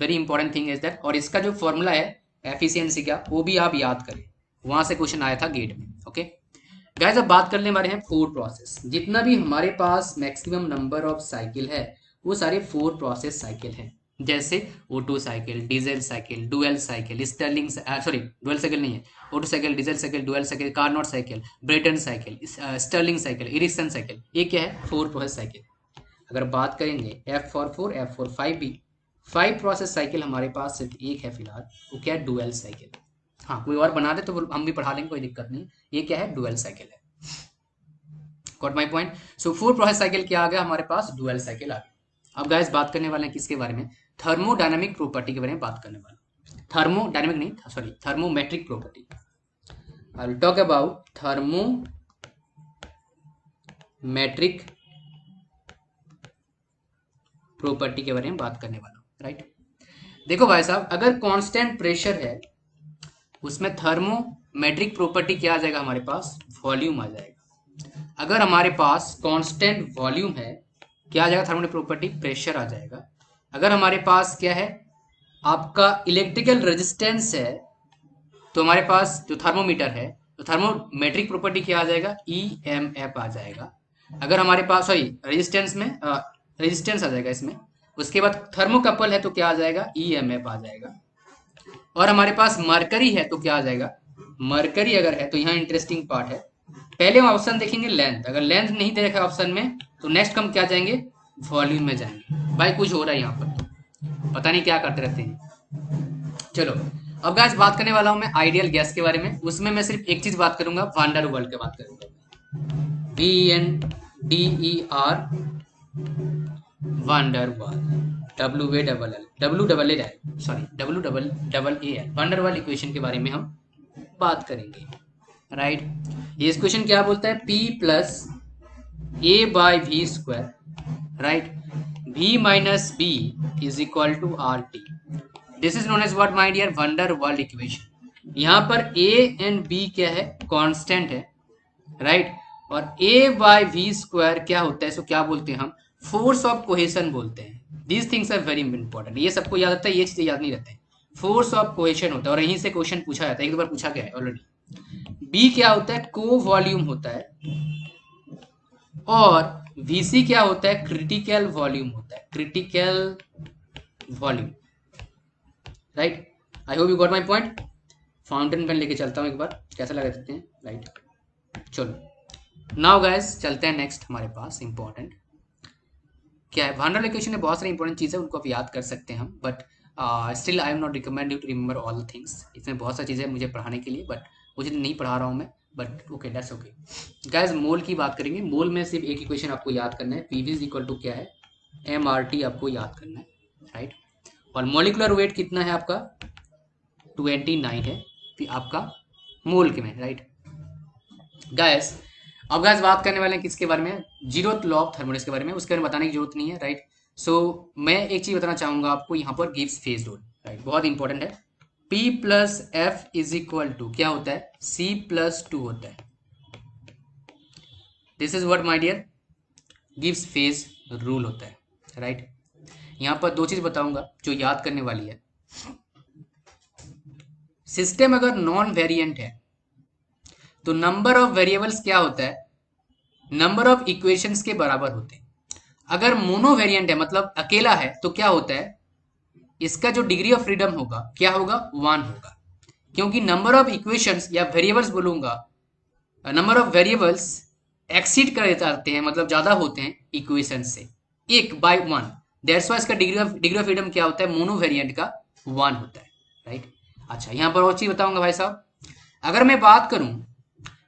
very important thing is that. और इसका जो फॉर्मूला है एफिशिएंसी का, वो भी आप याद करें, वहां से क्वेश्चन आया था गेट में, ओके। गाइस अब बात करने वाले हैं फोर प्रोसेस। जितना भी हमारे पास मैक्सिमम नंबर ऑफ साइकिल है वो सारे फोर प्रोसेस साइकिल हैं। जैसे Otto cycle, diesel cycle, dual cycle, Stirling sorry dual cycle नहीं है, Otto cycle, diesel cycle, dual cycle, Carnot cycle, Brayton cycle, Stirling cycle, Ericsson cycle. ये क्या है? Four process cycle. अगर बात करेंगे F for four, F for five भी, five process cycle हमारे पास सिर्फ एक है फिलहाल, वो क्या है? Dual cycle. हाँ, कोई और बना दे तो हम भी पढ़ा लेंगे, कोई दिक्कत नहीं। ये क्या है? डुअल साइकिल है। Got my point. So four process cycle क्या आ गया हमारे पास? डुअल साइकिल आ गया। अब गाइस बात करने वाले हैं किसके बारे में? थर्मोडायनामिक प्रॉपर्टी के बारे में बात करने वाले। थर्मोडायनामिक नहीं, sorry, thermometric property. I will talk about thermometric property के बारे में बात करने वाला हूँ, राइट। देखो भाई साहब, अगर कांस्टेंट प्रेशर है उसमें थर्मोमेट्रिक प्रॉपर्टी क्या आ जाएगा हमारे पास? वॉल्यूम आ जाएगा। अगर हमारे पास कांस्टेंट वॉल्यूम है, क्या आ जाएगा? थर्मोमेट्रिक प्रॉपर्टी प्रेशर आ जाएगा। अगर हमारे पास क्या है? आपका इलेक्ट्रिकल रेजिस्टेंस है, तो हमारे पास जो थर्मोमीटर है, तो थर्मोमेट्रिक प्रॉपर्टी क्या आ जाएगा? EMF आ जाएगा। अगर हमारे पास, सॉरी, रेजिस्टेंस में रेजिस्टेंस आ जाएगा इसमें। उसके बाद थर्मोकपल है तो क्या आ जाएगा? EMF आ जाएगा। और हमारे पास मरकरी है तो क्या आ जाएगा? मरकरी अगर है तो यहाँ इंटरेस्टिंग पार्ट है, पहले हम ऑप्शन देखेंगे लेंथ। अगर लेंथ नहीं दे रखा ऑप्शन में तो नेक्स्ट हम क्या जाएंगे? वॉल्यूम में जाएंगे। भाई कुछ हो रहा है यहाँ पर, पता नहीं क्या करते रहते हैं। चलो, अब गाइस बात करने वाला हूं मैं आइडियल गैस के बारे में। उसमें मैं सिर्फ एक चीज बात करूंगा, वांडर वर्ल्ड की बात करूंगा। VANDER, wander world, WALL, wander world equation के बारे में हम बात करेंगे, राइट। ये क्वेश्चन क्या बोलता है? P plus A/V², right, V minus B is equal to RT। This is known as what my dear? Van der Waals equation. यहाँ पर A एंड B क्या है? कांस्टेंट है, राइट। और A/V² क्या होता है? सो क्या बोलते हैं हम? फोर्स ऑफ कोहेशन बोलते हैं। These things are very important. ये सबको याद रहता है, ये चीजें याद नहीं रहते हैं। फोर्स ऑफ कोहेशन होता है और यहीं से क्वेश्चन पूछा जाता है, एक दो बार पूछा गया है ऑलरेडी। बी क्या होता है? को वॉल्यूम होता है। और VC क्या होता है? क्रिटिकल वॉल्यूम होता है, critical volume, right. I hope you got my point. Fountain pen लेके चलता हूँ एक बार, कैसा लगा देते हैं, राइट। चलो नाउ गाइस चलते हैं नेक्स्ट। हमारे पास इंपॉर्टेंट क्या है? वांडर इक्वेशन में बहुत सारी इंपॉर्टेंट चीज़ें उनको आप याद कर सकते हैं हम, but still I am not recommend you to remember all the things. इसमें बहुत सारी चीज़ें मुझे पढ़ाने के लिए, बट मुझे नहीं पढ़ा रहा हूँ मैं, but okay, that's okay. Guys mole की बात करेंगे। मोल में सिर्फ एक इक्वेशन आपको याद करना है, PV इज इक्वल टू क्या है? MRT आपको याद करना है, राइट। और मोलिकुलर वेट कितना है आपका? 29 है आपका मोल के में, राइट। गाइस अब गाइस बात करने वाले हैं किसके बारे में? जीरोथ लॉ ऑफ थर्मोडायनामिक्स के बारे में। उसके बारे में बताने की जरूरत नहीं है, राइट। सो मैं एक चीज बताना चाहूंगा आपको, यहाँ पर गिव्स फेज रूल, राइट, बहुत इंपॉर्टेंट है। P plus F is equal to क्या होता है? C+2 होता है। This is what my dear? गिव्स फेज रूल होता है, राइट। यहाँ पर दो चीज बताऊंगा जो याद करने वाली है। सिस्टम अगर नॉन वेरिएंट है तो नंबर ऑफ वेरिएबल्स क्या होता है? नंबर ऑफ इक्वेशंस के बराबर होते हैं। अगर मोनो वेरिएंट है, मतलब अकेला है, तो क्या होता है? इसका जो डिग्री ऑफ फ्रीडम होगा क्या होगा? 1 होगा, क्योंकि नंबर ऑफ इक्वेशंस या वेरिएबल्स बोलूंगा, नंबर ऑफ वेरिएबल्स एक्सीड कर जाते हैं, मतलब ज्यादा होते हैं इक्वेशन से, 1/1। दैट्स वाई इसका डिग्री ऑफ फ्रीडम क्या होता है? मोनो वेरिएंट का 1 होता है, राइट। अच्छा, यहां पर और चीज बताऊंगा भाई साहब। अगर मैं बात करूं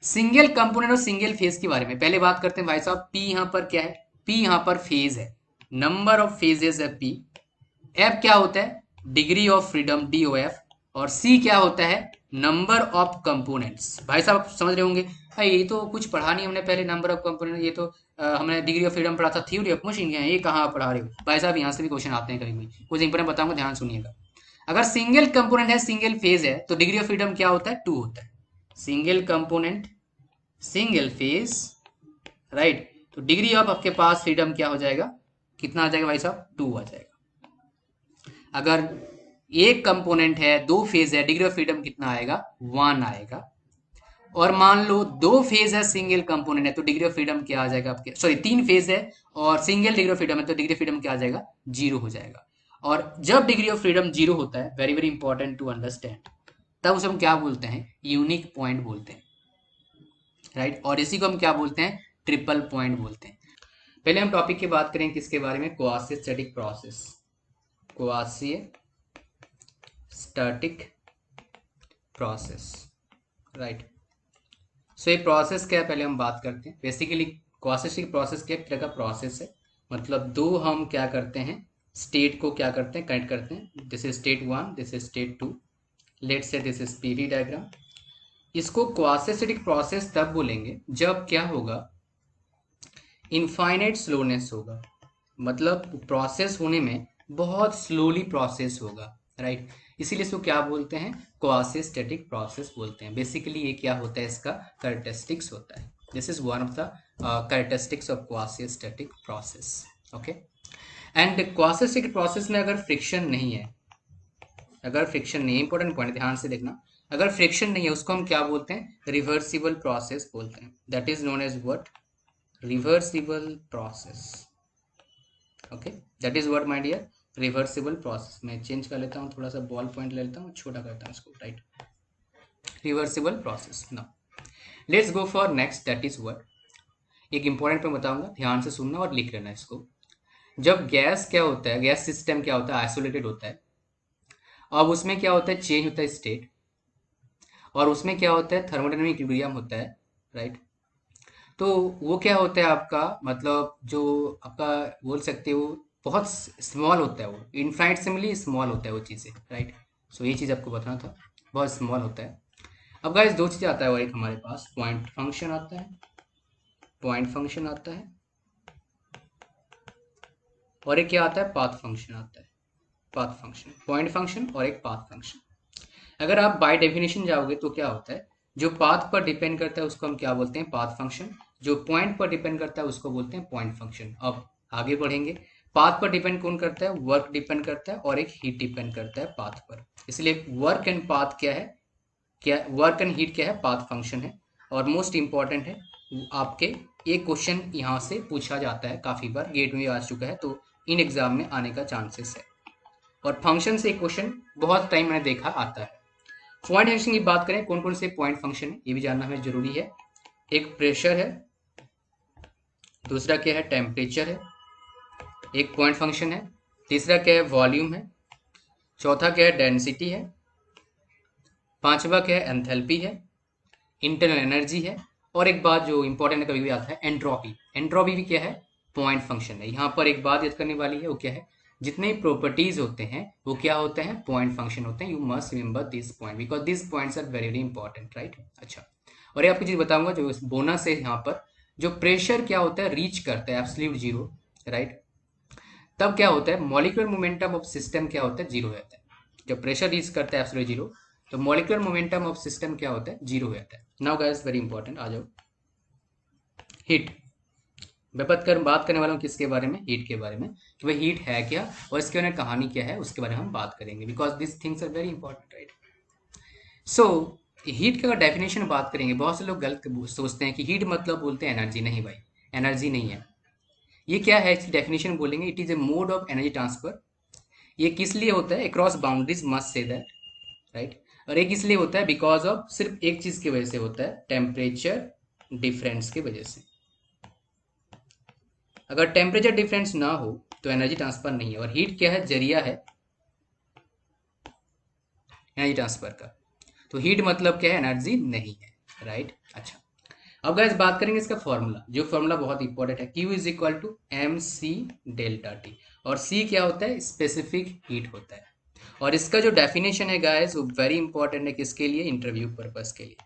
सिंगल कंपोनेंट और सिंगल फेज के बारे में, पहले बात करते हैं भाई साहब। P यहां पर क्या है? P यहां पर फेज है, नंबर ऑफ फेजेस है P। F क्या होता है? Degree of freedom, DOF। और C क्या होता है? Number of components. भाई साहब समझ रहे होंगे, भाई ये तो कुछ पढ़ा नहीं हमने पहले, नंबर ऑफ कंपोनेंट, ये तो हमने डिग्री ऑफ फ्रीडम पढ़ा था, थ्योरी ऑफ मोशन, ये कहाँ पढ़ा रहे हो भाई साहब? यहाँ से भी क्वेश्चन आते हैं कभी कभी, कुछ इंपोर्टेंट बताऊंगा, ध्यान सुनिएगा। अगर सिंगल कंपोनेंट है, सिंगल फेज है, तो डिग्री ऑफ फ्रीडम क्या होता है? 2 होता है। Single component, single phase, right, तो डिग्री ऑफ आपके पास फ्रीडम क्या हो जाएगा? कितना आ जाएगा भाई साहब? 2 आ जाएगा। अगर एक कंपोनेंट है, 2 फेज है, डिग्री ऑफ फ्रीडम कितना आएगा? 1 आएगा। और मान लो दो फेज है, सिंगल कंपोनेंट है, तो डिग्री ऑफ फ्रीडम क्या आ जाएगा आपके, सॉरी तीन फेज है और सिंगल डिग्री ऑफ फ्रीडम है, तो डिग्री ऑफ फ्रीडम क्या आ जाएगा, जीरो हो जाएगा। और जब डिग्री ऑफ फ्रीडम जीरो होता है, very very important to understand, तब उसे हम क्या बोलते हैं, यूनिक पॉइंट बोलते हैं, राइट। और इसी को हम क्या बोलते हैं, ट्रिपल पॉइंट बोलते हैं। पहले हम टॉपिक की बात करें किसके बारे में, quasi static process, quasi static process, right. So ये प्रोसेस क्या है पहले हम बात करते हैं। बेसिकली क्वासी स्टैटिक प्रोसेस क्या तरह का प्रोसेस है, मतलब दो हम क्या करते हैं, स्टेट को क्या करते हैं, कनेक्ट करते हैं। This is state one, this is state two, let's say this is PV diagram. इसको क्वासी स्टैटिक प्रोसेस तब बोलेंगे जब क्या होगा, इनफाइनाइट स्लोनेस होगा, मतलब प्रोसेस होने में बहुत स्लोली प्रोसेस होगा, राइट। इसीलिए इसको क्या बोलते हैं, क्वासी स्टैटिक प्रोसेस बोलते हैं। बेसिकली ये क्या होता है, इसका कैरेक्टरिस्टिक्स होता है। This is one of the characteristics of quasi static process, okay. And quasi static process में अगर फ्रिक्शन नहीं है, अगर फ्रिक्शन नहीं है, इंपॉर्टेंट पॉइंट ध्यान से देखना, अगर फ्रिक्शन नहीं है उसको हम क्या बोलते हैं, रिवर्सिबल प्रोसेस बोलते हैं। That is known as what, reversible process, okay. That is what my dear, reversible process. मैं चेंज कर लेता हूँ, थोड़ा सा बॉल पॉइंट ले लेता हूँ, छोटा करता हूँ इसको, right. Reversible process. Now let's go for next, that is what, एक इंपॉर्टेंट पॉइंट बताऊंगा, ध्यान से सुनना और लिख लेना इसको। जब गैस क्या होता है, गैस सिस्टम क्या होता है, आइसोलेटेड होता है। अब उसमें क्या होता है, चेंज होता है स्टेट, और उसमें क्या होता है, थर्मोडायनामिक इक्विलिब्रियम होता है, राइट। तो वो क्या होता है आपका, मतलब जो आपका बोल सकते हो बहुत स्मॉल होता है, वो इनफाइनिटेसिमली स्मॉल होता है वो चीज़ें, राइट। सो ये चीज़ आपको बताना था, बहुत स्मॉल होता है। अब गाइस दो चीज़ें आता है, और एक हमारे पास पॉइंट फंक्शन आता है, पॉइंट फंक्शन आता है, और एक क्या आता है, पाथ फंक्शन आता है, पाथ फंक्शन, पॉइंट फंक्शन और एक पाथ फंक्शन। अगर आप बाय डेफिनेशन जाओगे तो क्या होता है, जो पाथ पर डिपेंड करता है उसको हम क्या बोलते हैं, पाथ फंक्शन। जो पॉइंट पर डिपेंड करता है उसको बोलते हैं पॉइंट फंक्शन। अब आगे बढ़ेंगे, पाथ पर डिपेंड कौन करता है, वर्क डिपेंड करता है, और एक हीट डिपेंड करता है पाथ पर। इसलिए वर्क एंड पाथ क्या है, क्या वर्क एंड हीट क्या है, पाथ फंक्शन है। और मोस्ट इंपॉर्टेंट है, आपके एक क्वेश्चन यहाँ से पूछा जाता है, काफ़ी बार गेट में आ चुका है, तो इन एग्जाम में आने का चांसेस है। और फंक्शन से एक क्वेश्चन बहुत टाइम मैंने देखा आता है। पॉइंट फंक्शन की बात करें, कौन कौन से पॉइंट फंक्शन है ये भी जानना हमें जरूरी है। एक प्रेशर है, दूसरा क्या है, टेम्परेचर है, एक पॉइंट फंक्शन है। तीसरा क्या है, वॉल्यूम है। चौथा क्या है, डेंसिटी है। पांचवा क्या है, एंथैल्पी है, इंटरनल एनर्जी है। और एक बात जो इंपॉर्टेंट कभी भी आता है, एंट्रोपी। एंट्रोपी भी क्या है, पॉइंट फंक्शन है। यहाँ पर एक बात याद करने वाली है, वो क्या है, जितने प्रॉपर्टीज होते हैं वो क्या होते हैं, पॉइंट फंक्शन होते हैं। You must remember this point because this points are very very important, right. अच्छा, और ये आपको चीज बताऊंगा जो बोनस है यहाँ पर, जो प्रेशर क्या होता है, रीच करता है एब्सोल्यूट जीरो, राइट, तब क्या होता है, मॉलिक्यूलर मोमेंटम ऑफ सिस्टम क्या होता है, जीरो हो जाता है। जब प्रेशर रीच करता है एब्सोल्यूट जीरो, तो मॉलिक्यूलर मोमेंटम ऑफ सिस्टम क्या होता है, जीरो हो जाता है। नाउ गाइस वेरी इंपॉर्टेंट, आ जाओ हीट। मैं बात करने वाला हूँ किसके बारे में, हीट के बारे में, कि भाई हीट है क्या और इसके बारे में कहानी क्या है, उसके बारे में हम बात करेंगे, because this things are very important, right. So heat की अगर डेफिनेशन बात करेंगे, बहुत से लोग गलत सोचते हैं कि हीट मतलब बोलते हैं एनर्जी। नहीं भाई, एनर्जी नहीं है। ये क्या है, इसकी डेफिनेशन बोलेंगे, it is a mode of energy transfer. ये किस लिए होता है, across boundaries, must say that, right. और एक इसलिए होता है बिकॉज ऑफ, सिर्फ एक चीज की वजह से होता है, टेम्परेचर डिफरेंस की वजह से। अगर टेम्परेचर डिफरेंस ना हो तो एनर्जी ट्रांसफर नहीं है। और हीट क्या है, जरिया है एनर्जी ट्रांसफर का। तो हीट मतलब क्या है, एनर्जी नहीं है, राइट। अच्छा, अब गाइस बात करेंगे इसका फॉर्मूला, जो फॉर्मूला बहुत इंपॉर्टेंट है, Q is equal to M C delta T. और C क्या होता है, स्पेसिफिक हीट होता है। और इसका जो डेफिनेशन है गाइस, वो वेरी इंपॉर्टेंट है, किसके लिए, इंटरव्यू पर्पस के लिए।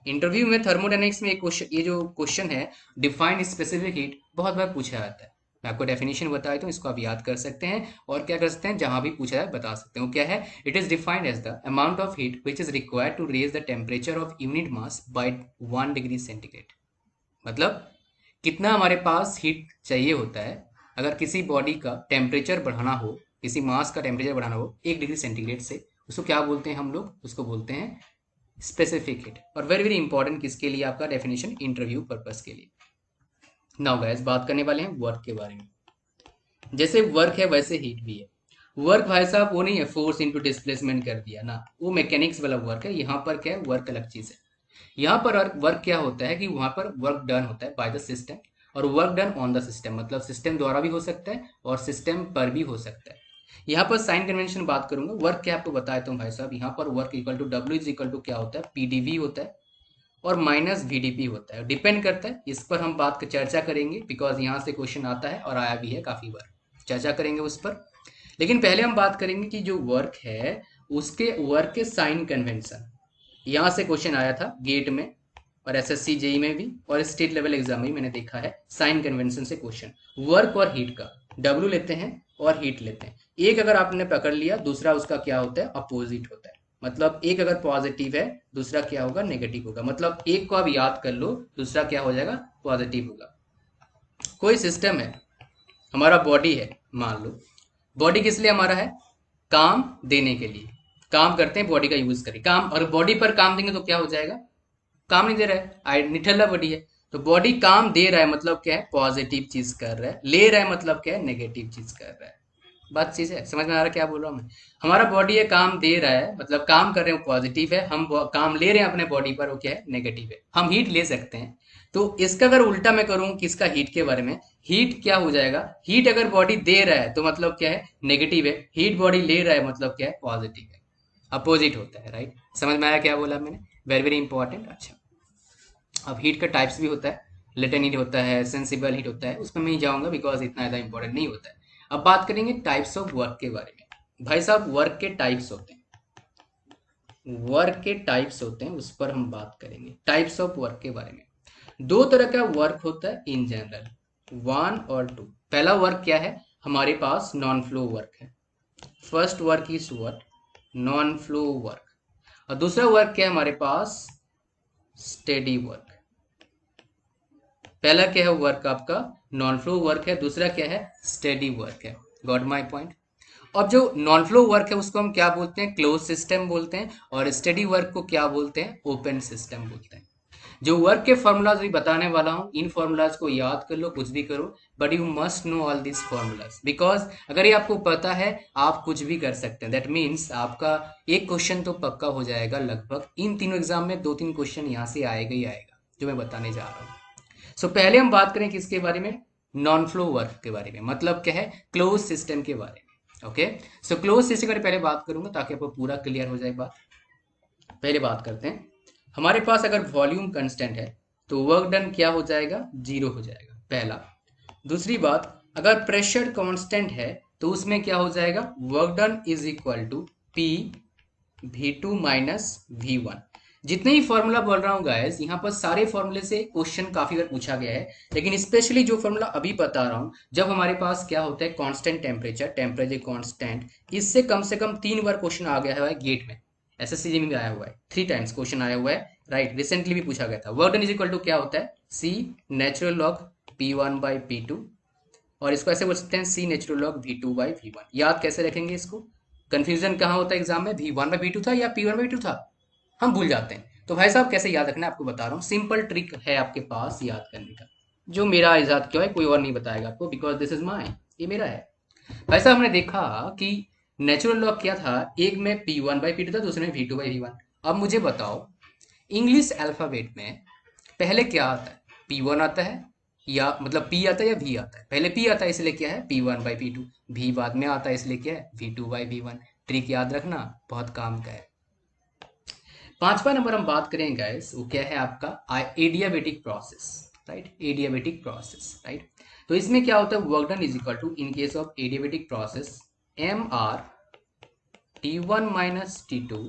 इंटरव्यू में थर्मोडायनेमिक्स में एक क्वेश्चन, ये जो क्वेश्चन है, डिफाइन स्पेसिफिक हीट, बहुत बार पूछा जाता है। मैं आपको डेफिनेशन बताया तो इसको आप याद कर सकते हैं, और क्या कर सकते हैं, जहां भी पूछा जाए बता सकते हैं। वो क्या है, it is defined as the amount of heat which is required to raise the temperature of unit mass by 1 degree centigrade. मतलब कितना हमारे पास हीट चाहिए होता है, अगर किसी बॉडी का टेम्परेचर बढ़ाना हो, किसी मास का टेम्परेचर बढ़ाना हो 1 डिग्री सेंटीग्रेड से, उसको क्या बोलते हैं हम लोग, उसको बोलते हैं स्पेसिफिक हीट, और वेरी वेरी इंपॉर्टेंट किसके लिए, आपका डेफिनेशन इंटरव्यू पर्पस के लिए। नाउ गाइस बात करने वाले हैं वर्क के बारे में। जैसे वर्क है वैसे हीट भी है। वर्क भाई साहब वो नहीं है फोर्स इनटू डिस्प्लेसमेंट कर दिया ना, वो मैकेनिक्स वाला वर्क है। यहाँ पर क्या है, वर्क अलग चीज है। यहाँ पर वर्क क्या होता है कि वहां पर वर्क डन होता है बाय द सिस्टम, और work done on the system, मतलब सिस्टम द्वारा भी हो सकता है और सिस्टम पर भी हो सकता है। यहाँ पर साइन कन्वेंशन बात करूंगा, वर्क क्या आपको बताया तुम भाई साहब, यहाँ पर work equal to W is equal to क्या होता है, पीडीवी होता है और माइनस वीडीपी होता है, डिपेंड करता है। इस पर हम बात चर्चा करेंगे, बिकॉज यहाँ से क्वेश्चन आता है और आया भी है काफी बार, चर्चा करेंगे उस पर। लेकिन पहले हम बात करेंगे कि जो वर्क है उसके वर्क के साइन कन्वेंशन। यहाँ से क्वेश्चन आया था गेट में और एसएससी जेई में भी और स्टेट लेवल एग्जाम में भी मैंने देखा है, साइन कन्वेंशन से क्वेश्चन वर्क और हीट का। डब्ल्यू लेते हैं और हीट लेते हैं, एक अगर आपने पकड़ लिया दूसरा उसका क्या होता है, अपोजिट होता है। मतलब एक अगर पॉजिटिव है दूसरा क्या होगा, नेगेटिव होगा। मतलब एक को आप याद कर लो, दूसरा क्या हो जाएगा, पॉजिटिव होगा। कोई सिस्टम है, हमारा बॉडी है मान लो, बॉडी किस लिए हमारा है, काम देने के लिए। काम करते हैं बॉडी का यूज करें, काम, और बॉडी पर काम देंगे तो क्या हो जाएगा, काम नहीं दे रहा है, निठल्ला बॉडी है। तो बॉडी काम दे रहा है मतलब क्या है, पॉजिटिव चीज कर रहा है, ले रहा है मतलब क्या है, नेगेटिव चीज कर रहा है। बात चीज है, समझ में आ रहा है क्या बोल रहा हूँ मैं। हमारा बॉडी है काम दे रहा है, मतलब काम कर रहे हैं पॉजिटिव है, हम काम ले रहे हैं अपने बॉडी पर वो क्या है, नेगेटिव है। हम हीट ले सकते हैं। तो इसका अगर उल्टा मैं करूं किसका, हीट के बारे में, हीट क्या हो जाएगा, हीट अगर बॉडी दे रहा है तो मतलब क्या है, नेगेटिव है, हीट बॉडी ले रहा है मतलब क्या है, पॉजिटिव है, अपोजिट होता है। राइट, समझ में आया क्या बोला मैंने, वेरी वेरी इंपॉर्टेंट। अच्छा, अब हीट का टाइप्स भी होता है, लेटेंट हीट होता है, सेंसिबल हीट होता है, उसमें मैं नहीं जाऊंगा बिकॉज इतना ज़्यादा इंपॉर्टेंट नहीं होता है। अब बात करेंगे टाइप्स ऑफ वर्क के बारे में। भाई साहब वर्क के टाइप्स होते हैं, वर्क के टाइप्स होते हैं, उस पर हम बात करेंगे, टाइप्स ऑफ वर्क के बारे में। दो तरह का वर्क होता है इन जनरल, वन और टू। पहला वर्क क्या है हमारे पास, नॉन फ्लो वर्क है। First work is what, non flow work. और दूसरा वर्क क्या है हमारे पास, स्टेडी वर्क। पहला क्या है वर्क आपका, नॉन फ्लो वर्क है, दूसरा क्या है, स्टेडी वर्क है। Got my point. अब जो नॉन फ्लो वर्क है उसको हम क्या बोलते हैं, क्लोज सिस्टम बोलते हैं, और स्टेडी वर्क को क्या बोलते हैं, ओपन सिस्टम बोलते हैं। जो वर्क के फॉर्मूलाज भी बताने वाला हूं, इन फॉर्मूलाज को याद कर लो, कुछ भी करो, but you must know all this formulas, because अगर ये आपको पता है आप कुछ भी कर सकते हैं। दैट मीन्स आपका एक क्वेश्चन तो पक्का हो जाएगा लगभग, इन तीनों एग्जाम में दो तीन क्वेश्चन यहाँ से आएगा ही आएगा जो मैं बताने जा रहा हूँ। सो पहले हम बात करें किसके बारे में, नॉन फ्लो वर्क के बारे में, मतलब क्या है, क्लोज सिस्टम के बारे में। ओके, सो क्लोज सिस्टम के बारे में पहले बात करूंगा ताकि आपको पूरा क्लियर हो जाए बात। पहले बात करते हैं, हमारे पास अगर वॉल्यूम कांस्टेंट है तो वर्क डन क्या हो जाएगा, जीरो हो जाएगा, पहला। दूसरी बात, अगर प्रेशर कांस्टेंट है तो उसमें क्या हो जाएगा, work done is equal to P V2 minus V1। जितने ही फॉर्मूला बोल रहा हूँ गाइस, यहाँ पर सारे फॉर्मूले से क्वेश्चन काफी बार पूछा गया है, लेकिन स्पेशली जो फॉर्मूला अभी बता रहा हूँ, जब हमारे पास क्या होता है, कांस्टेंट टेम्परेचर, टेम्परेचर कांस्टेंट, इससे कम से कम 3 बार क्वेश्चन आ गया है गेट में, एसएससी में भी आया हुआ है, 3 टाइम्स क्वेश्चन आया हुआ है। राइट, रिसेंटली भी पूछा गया था। Work done is equal to क्या होता है, सी नेचुरल लॉग P1/P2, और इसको ऐसे बोल सकते हैं सी नेचुरल लॉग V2/V1। याद कैसे रखेंगे इसको, कंफ्यूजन कहाँ होता है एग्जाम में, V1/V2 था या P1/V2 था, हम भूल जाते हैं। तो भाई साहब कैसे याद रखना है आपको बता रहा हूँ, सिंपल ट्रिक है आपके पास याद करने का, जो मेरा इजाद क्यों है, कोई और नहीं बताएगा आपको, बिकॉज दिस इज माई, ये मेरा है। भाई साहब हमने देखा कि नेचुरल लॉग क्या था, एक में P1/P2 था, दूसरे में V2/V1। अब मुझे बताओ, इंग्लिश अल्फाबेट में पहले क्या आता है, P1 आता है, या मतलब P आता है या V आता है, पहले P आता है इसलिए क्या है, P1/P2, V बाद में आता है इसलिए क्या है, V2/V1। ट्रिक याद रखना, बहुत काम का है। पांचवा नंबर हम बात करें गाइस, वो क्या है आपका, adiabatic process. Right, adiabatic process. Right, तो इसमें क्या होता है, work done is equal to, in case of adiabatic process, MR T1 minus T2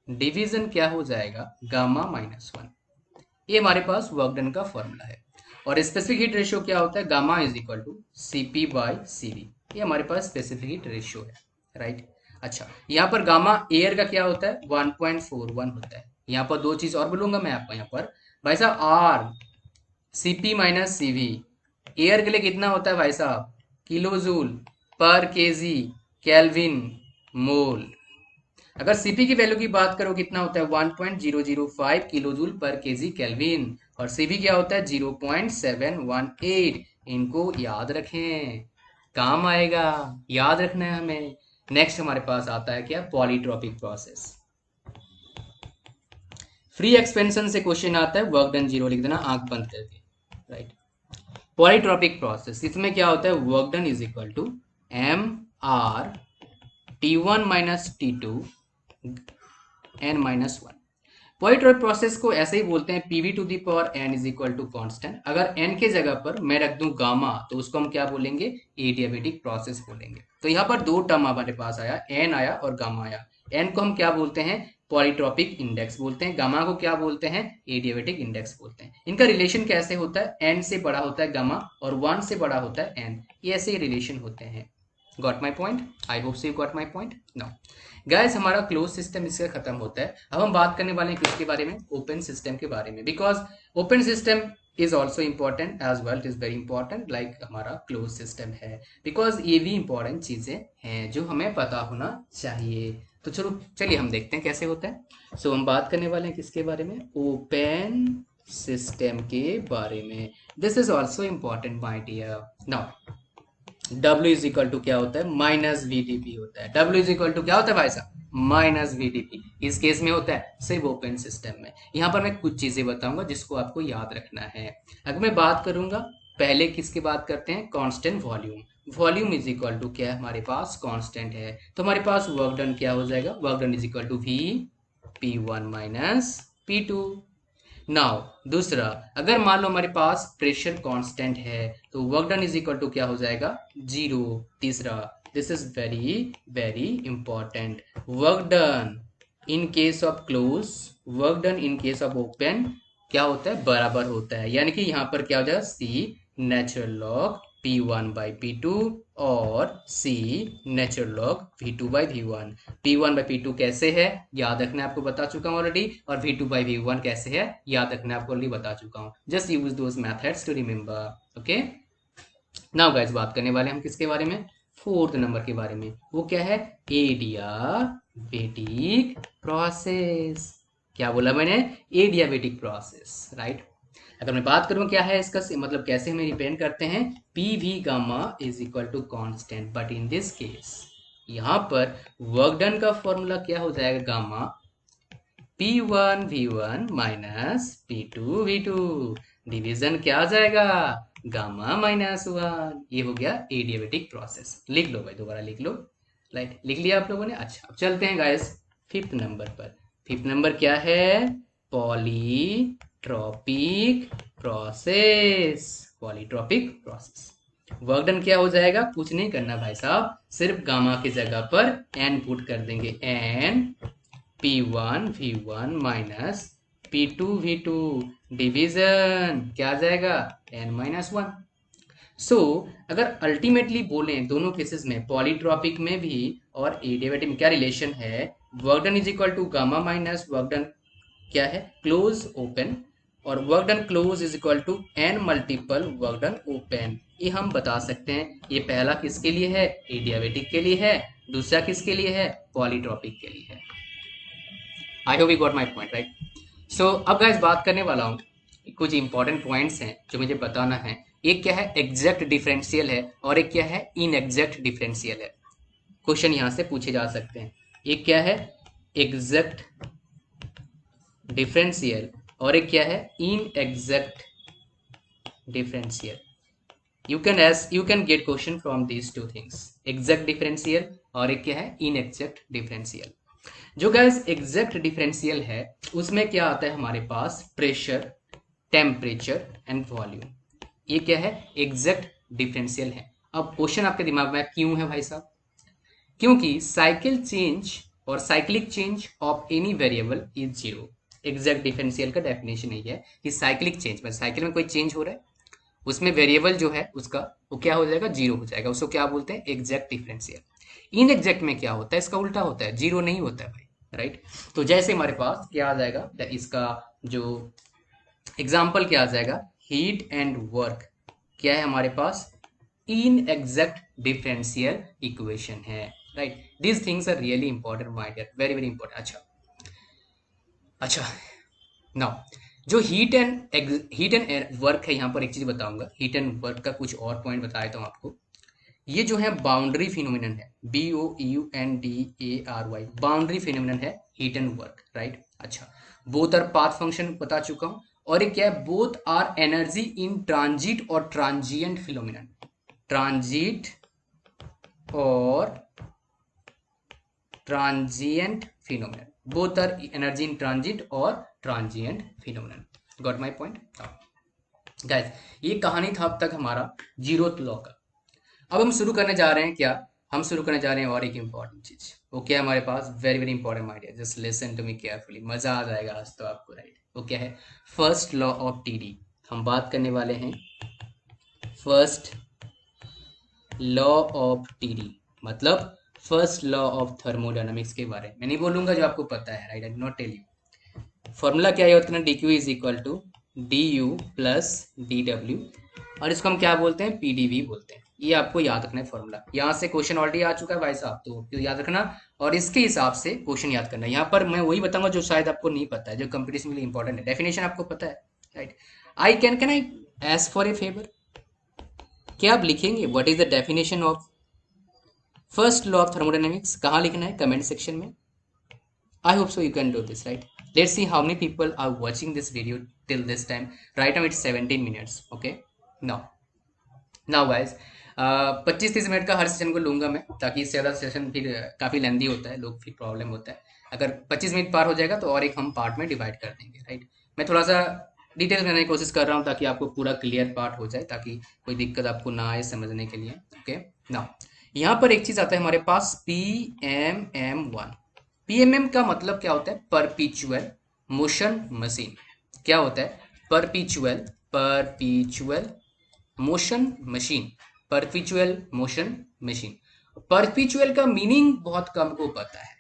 division क्या हो जाएगा, गामा-1। ये हमारे पास वर्क डन का फॉर्मूला है। और स्पेसिफिक हीट रेशियो क्या होता है, gamma is equal to CP/CV। ये हमारे पास स्पेसिफिक हीट रेशियो है। राइट, अच्छा, यहाँ पर गामा एयर का क्या होता है, 1.41 होता है। यहाँ पर दो चीज और बोलूंगा मैं आपको, यहाँ पर भाई साहब R CP-CV एयर के लिए कितना होता है भाई साहब, kilo joule per kg kelvin mole. अगर सीपी की वैल्यू की बात करो कितना होता है 1.005 kilo joule per kg kelvin, और सीबी क्या होता है 0.718। इनको याद रखें, काम आएगा, याद रखना है हमें। नेक्स्ट हमारे पास आता है क्या, पॉलीट्रॉपिक प्रोसेस। फ्री एक्सपेंशन से क्वेश्चन आता है, वर्क डन जीरो लिख देना आंख बंद करके, राइट। पॉलीट्रॉपिक प्रोसेस, इसमें क्या होता है work done is equal to mr T1 minus T2 n-1। Polytropic process को ऐसे ही बोलते हैं PV to the power n is equal to constant. अगर n के जगह पर मैं रख दूं गामा तो उसको हम क्या बोलेंगे, एडियाबेटिक प्रोसेस बोलेंगे। तो यहाँ पर दो टर्म हमारे पास आया, n आया और गामा आया। n को हम क्या बोलते हैं, पॉलीट्रॉपिक इंडेक्स बोलते हैं, गामा को क्या बोलते हैं, एडियाबेटिक इंडेक्स बोलते हैं। इनका रिलेशन कैसे होता है, n से बड़ा होता है गामा और 1 से बड़ा होता है n, ये ऐसे ही रिलेशन होते हैं। Got my point, I hope so you got my point. Now guys हमारा क्लोज सिस्टम इससे खत्म होता है। अब हम बात करने वाले हैं किसके बारे में, ओपन सिस्टम के बारे में, because open system is also important as well, it is very important like हमारा क्लोज सिस्टम है, बिकॉज ये भी इंपॉर्टेंट चीजें हैं जो हमें पता होना चाहिए। तो चलो चलिए हम देखते हैं कैसे होता है। सो हम बात करने वाले हैं किसके बारे में, ओपन सिस्टम के बारे में। This is also important my dear. Now W is equal to क्या होता है, माइनस VDP होता है। W इज इक्वल टू क्या होता है भाई साहब, माइनस VDP। इस केस में होता है सिर्फ ओपन सिस्टम में। यहाँ पर मैं कुछ चीजें बताऊंगा जिसको आपको याद रखना है। अगर मैं बात करूंगा, पहले किसकी बात करते हैं, constant volume. Volume is equal to क्या है हमारे पास, कांस्टेंट है, तो हमारे पास वर्क डन क्या हो जाएगा, work done is equal to V P1 minus P2। Now दूसरा, अगर मान लो हमारे पास प्रेशर कांस्टेंट है तो work done is equal to क्या हो जाएगा, जीरो। तीसरा, this is very very important, work done in case of close, work done in case of open क्या होता है, बराबर होता है। यानी कि यहां पर क्या हो जाएगा, सी natural log P1 by P2 और C natural log V2 by V1। P1 by P2 कैसे है याद रखना, आपको बता चुका हूं ऑलरेडी, और V2 बाई V1 कैसे है याद रखना, आपको ऑलरेडी बता चुका हूं। Just use those methods to remember. Okay, now guys बात करने वाले हम किसके बारे में, फोर्थ नंबर के बारे में। वो क्या है, एडियाबेटिक प्रोसेस। क्या बोला मैंने, एडियाबेटिक प्रोसेस, राइट। अगर मैं बात करूं क्या है इसका मतलब कैसे हमें रिप्रेजेंट करते हैं, P V gamma is equal to constant, but in this case यहां पर वर्क डन का फॉर्मूला क्या हो जाएगा, gamma P1 V1 minus P2 V2, division क्या आ जाएगा, गामा -1। ये हो गया एडियाबेटिक प्रोसेस। लिख लो भाई, दोबारा लिख लो, राइट, लिख लिया आप लोगों ने। अच्छा अब चलते हैं गाइस फिफ्थ नंबर पर। फिफ्थ नंबर क्या है, polytropic process. Polytropic process, work done क्या हो जाएगा, कुछ नहीं करना भाई साहब, सिर्फ गामा की जगह पर n पुट कर देंगे, n P1 V1 minus P2 V2, division क्या आ जाएगा, n-1। सो अगर अल्टीमेटली बोलें दोनों केसेस में, पॉलीट्रॉपिक में भी और एडियाबेटिक में क्या रिलेशन है, work done is equal to gamma minus work done क्या है, क्लोज ओपन, और work done close is equal to n multiple work done open. ये हम बता सकते हैं। ये पहला किसके लिए है, एडियाबेटिक के लिए है, दूसरा किसके लिए है, पॉलीट्रॉपिक के लिए है। I hope you got my point, right. So अब गाइस बात करने वाला हूँ, कुछ इंपॉर्टेंट पॉइंट्स हैं जो मुझे बताना है। एक क्या है, एग्जैक्ट डिफरेंशियल है, और एक क्या है, इनएग्जैक्ट डिफरेंशियल है। क्वेश्चन यहां से पूछे जा सकते हैं। एक क्या है, एग्जैक्ट डिफरेंशियल, और एक क्या है, inexact differential. You can get question from these two things, exact differential और एक क्या है, इनएग्जैक्ट डिफरेंशियल। जो गाइस एग्जैक्ट डिफरेंशियल है उसमें क्या आता है हमारे पास, प्रेशर, टेम्परेचर एंड वॉल्यूम। ये क्या है, एग्जैक्ट डिफरेंशियल है। अब क्वेश्चन आपके दिमाग में क्यों है भाई साहब, क्योंकि साइकिल चेंज और cyclic change of any variable is zero. Exact differential का डेफिनेशन यही है कि साइक्लिक चेंज में, साइकिल में कोई चेंज हो रहा है, उसमें वेरिएबल जो है उसका वो क्या हो जाएगा, जीरो हो जाएगा, उसको क्या बोलते हैं, एग्जैक्ट डिफरेंशियल। इन एग्जैक्ट में क्या होता है, इसका उल्टा होता है, जीरो नहीं होता है भाई, राइट। तो जैसे हमारे पास क्या आ जाएगा, इसका जो एग्जाम्पल क्या आ जाएगा, हीट एंड वर्क क्या है हमारे पास, इन एग्जैक्ट डिफरेंशियल इक्वेशन है। Right. These things are really important my dear, very very important. अच्छा नाउ जो हीट एंड वर्क है, यहाँ पर एक चीज बताऊंगा. हीट एंड वर्क का कुछ और पॉइंट बता देता हूँ आपको. ये जो है बाउंड्री फिनोमिनन है, BOUNDARY, बाउंड्री फिनोमिनन है हीट एंड वर्क, राइट. अच्छा, बोथ आर पाथ फंक्शन बता चुका हूं. और एक क्या है, both are energy in transit और ट्रांजिएंट फिनोमिनन. ट्रांजिट और transient phenomenon, both are energy in transit और transient phenomenon. Got my point guys. ये कहानी था अब तक हमारा जीरोथ लॉ का. अब हम शुरू करने जा रहे हैं क्या, हम शुरू करने जा रहे हैं और एक इंपॉर्टेंट चीज. वो क्या है हमारे पास, very very important idea. Just listen to me carefully, मजा आ जाएगा आज तो आपको, राइट. वो क्या है, फर्स्ट लॉ ऑफ TD. हम बात करने वाले हैं फर्स्ट लॉ ऑफ TD, मतलब फर्स्ट लॉ ऑफ थर्मोडायनामिक्स के बारे में. मैं नहीं बोलूंगा जो आपको पता है, right. I did not tell you. Formula क्या होता है ना, DQ is equal to DU plus DW, और इसको हम क्या बोलते हैं, PdV बोलते हैं. ये आपको याद रखना है फॉर्मूला. यहाँ से क्वेश्चन ऑलरेडी आ चुका है भाई साहब, तो याद रखना और इसके हिसाब से क्वेश्चन याद करना. यहाँ पर मैं वही बताऊंगा जो शायद आपको नहीं पता है, जो कंपटीशन के लिए इंपॉर्टेंट है. डेफिनेशन आपको पता है, right. I can I ask for a favour, क्या आप लिखेंगे what is the definition of first law of thermodynamics. कहाँ लिखना है, कमेंट सेक्शन में. I hope so you can do this, right? Let's see how many people are watching this video till this time. Right now it's 17 minutes. Okay. Now guys, 25-30 minute का हर session को लूंगा मैं, ताकि इससे ज़्यादा session फिर काफ़ी लेंदी होता है, लोग फिर प्रॉब्लम होता है. अगर 25 मिनट पार हो जाएगा तो और एक हम पार्ट में डिवाइड कर देंगे, राइट. मैं थोड़ा सा डिटेल करने की कोशिश कर रहा हूँ ताकि आपको पूरा क्लियर पार्ट हो जाए, ताकि कोई दिक्कत आपको ना आए समझने के लिए. ओके. नाउ यहाँ पर एक चीज़ आता है हमारे पास, PMM1. PMM का मतलब क्या होता है, परपीचुअल मोशन मशीन. क्या होता है, परपीचुअल मोशन मशीन, परपीचुअल मोशन मशीन. परपीचुअल का मीनिंग बहुत कम को पता है.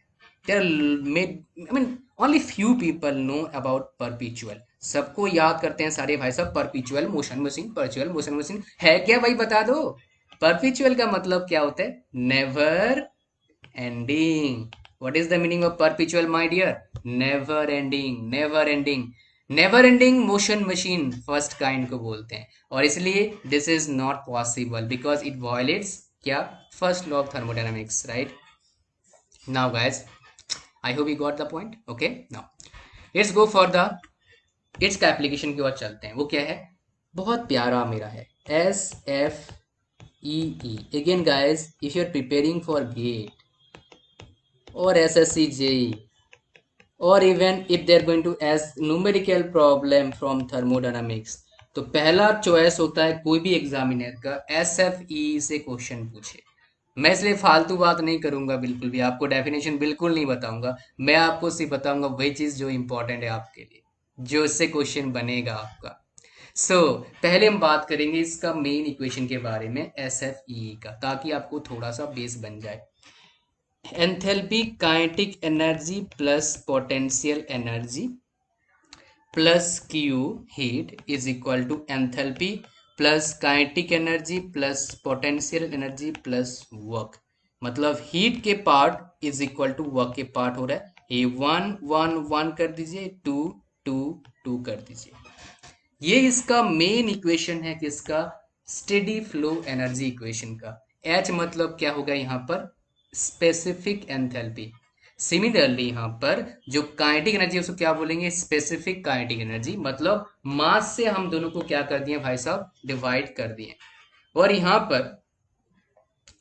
Only few people know about परपीचुअल. सबको याद करते हैं सारे भाई साहब, परपीचुअल मोशन मशीन, परपीचुअल मोशन मशीन है क्या भाई, बता दो. परपीचुअल का मतलब क्या होता है, never ending. What is the meaning of perpetual, my dear? Never ending, never ending, never ending motion machine first kind को बोलते हैं. और इसलिए this is not possible because it violates क्या, first law of thermodynamics, right? Now guys, I hope you got the point. Okay, now let's go for the its का application की ओर चलते हैं. वो क्या है, बहुत प्यारा मेरा है, SFEE. Again guys, if you are preparing for GATE or SSC JEE, or even if they are going to ask numerical problem from thermodynamics, तो पहला चॉइस होता है कोई भी एग्जामिनर का SFE से क्वेश्चन पूछे. मैं इसलिए फालतू बात नहीं करूंगा बिल्कुल भी, आपको डेफिनेशन बिल्कुल नहीं बताऊंगा. मैं आपको सिर्फ बताऊंगा वही चीज जो इंपॉर्टेंट है आपके लिए, जो इससे क्वेश्चन बनेगा आपका. पहले हम बात करेंगे इसका मेन इक्वेशन के बारे में, SFE का, ताकि आपको थोड़ा सा बेस बन जाए. Enthalpy kinetic energy plus potential energy plus Q heat is equal to enthalpy plus kinetic energy plus potential energy plus work. मतलब हीट के part is equal to work के पार्ट हो रहा है. ये 1 1 1 कर दीजिए, 2 2 2 कर दीजिए. ये इसका मेन इक्वेशन है किसका, स्टेडी फ्लो एनर्जी इक्वेशन का. H मतलब क्या होगा यहाँ पर, स्पेसिफिक एंथैल्पी. सिमिलरली यहाँ पर जो काइनेटिक एनर्जी उसको क्या बोलेंगे, स्पेसिफिक काइनेटिक एनर्जी. मतलब मास से हम दोनों को क्या कर दिए भाई साहब, डिवाइड कर दिए. और यहाँ पर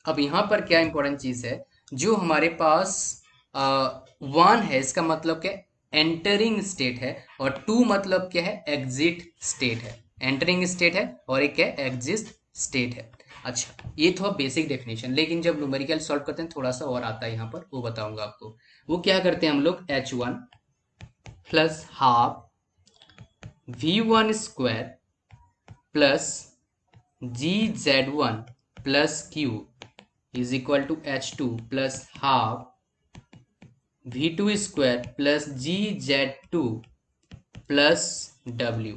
अब यहाँ पर क्या इंपॉर्टेंट चीज है, जो हमारे पास 1 है, इसका मतलब क्या, एंटरिंग स्टेट है, और 2 मतलब क्या है, एग्जिट स्टेट है. एंटरिंग स्टेट है और एक है एग्जिट स्टेट है. अच्छा, ये तो बेसिक डेफिनेशन, लेकिन जब न्यूमेरिकल सॉल्व करते हैं थोड़ा सा और आता है यहाँ पर, वो बताऊंगा आपको. वो क्या करते हैं हम लोग, H1 plus half V1 square plus GZ1 plus Q is equal to H2 plus half V2 square plus GZ2 plus W.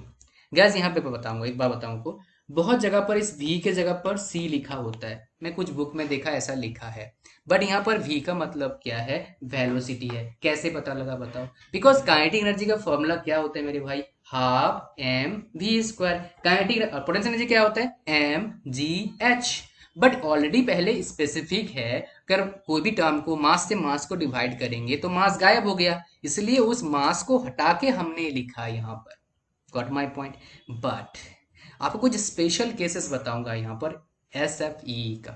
Gas यहाँ पे बताऊंगा, एक बार बताऊंगा, बहुत जगह पर इस वी के जगह पर सी लिखा होता है, मैं कुछ बुक में देखा ऐसा लिखा है, बट यहाँ पर वी का मतलब क्या है, वेलोसिटी है। कैसे पता लगा बताओ? बिकॉज काइनेटिक एनर्जी का फॉर्मूला क्या होता है मेरे भाई, half M V square. Kinetic potential energy क्या होता है, M G H. But already पहले स्पेसिफिक है, अगर कोई भी टर्म को मास से मास को डिवाइड करेंगे तो मास गायब हो गया, इसलिए उस मास को हटा के हमने लिखा यहाँ पर। Got my point? बट आपको कुछ स्पेशल केसेस बताऊंगा यहाँ पर एस एफ ई का,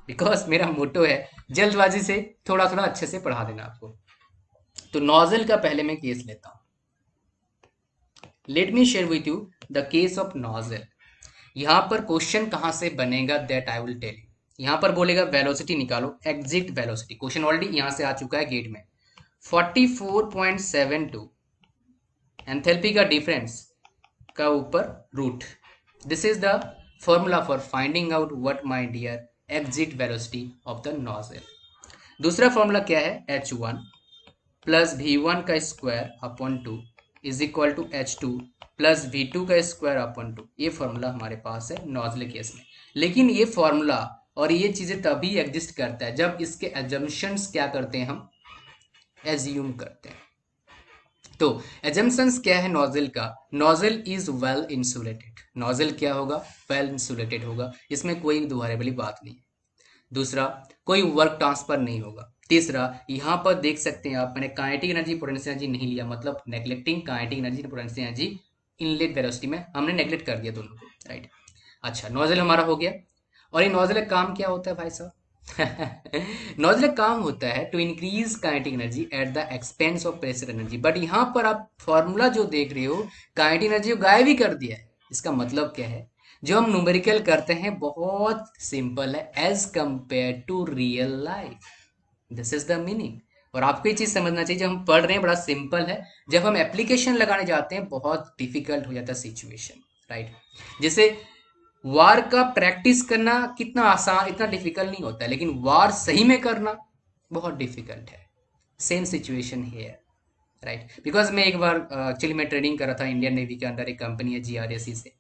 बिकॉज मेरा मोटो है जल्दबाजी से थोड़ा थोड़ा अच्छे से पढ़ा देना आपको। तो नोजल का पहले मैं केस लेता हूँ। Let me share with you the case of nozzle. यहाँ पर क्वेश्चन कहाँ से बनेगा that I will tell you. यहाँ पर बोलेगा वेलोसिटी निकालो, एग्जिट वेलोसिटी। क्वेश्चन ऑलरेडी यहाँ से आ चुका है गेट में। 44.72 एंथैल्पी का डिफरेंस का ऊपर root. This is the formula for finding out what my dear exit velocity of the nozzle. दूसरा फॉर्मूला क्या है, h1 प्लस v1 का square upon 2 is equal to h2 plus v2 का square upon 2। ये formula हमारे पास है nozzle case में। लेकिन ये फॉर्मूला और ये चीजें तभी एग्जिस्ट करता है जब इसके एजम्पशंस क्या करते हैं, हम एज्यूम करते हैं। तो एजम्पशंस क्या है नोजल का, nozzle is well insulated. Nozzle क्या होगा, वेल इंसुलेटेड होगा, इसमें कोई दोहरे वाली बात नहीं है। दूसरा, कोई वर्क ट्रांसफर नहीं होगा। तीसरा, यहाँ पर देख सकते हैं आप, मैंने काइनेटिक एनर्जी पोटेंशियल एनर्जी नहीं लिया, मतलब neglecting kinetic energy potential energy inlet velocity में हमने नेग्लेक्ट कर दिया दोनों को, राइट। अच्छा, नोजल हमारा हो गया। और ये नोजल का काम क्या होता है भाई साहब? नोजल का काम होता है to increase kinetic energy at the expense of pressure energy. But यहाँ पर आप फॉर्मूला जो देख रहे हो, काइनेटिक एनर्जी को गायब ही कर दिया है। इसका मतलब क्या है, जो हम न्यूमेरिकल करते हैं बहुत सिंपल है as compare to real life. This is the meaning. और आपको ये चीज समझना चाहिए, जब हम पढ़ रहे हैं बड़ा सिंपल है, जब हम एप्लीकेशन लगाने जाते हैं बहुत डिफिकल्ट हो जाता है सिचुएशन, राइट। जैसे वार का प्रैक्टिस करना कितना आसान, इतना डिफिकल्ट नहीं होता है, लेकिन वार सही में करना बहुत डिफिकल्ट है। Same situation here, right. Because मैं एक बार एक्चुअली मैं ट्रेनिंग कर रहा था इंडियन नेवी के अंदर, एक कंपनी है जीआरएसी से।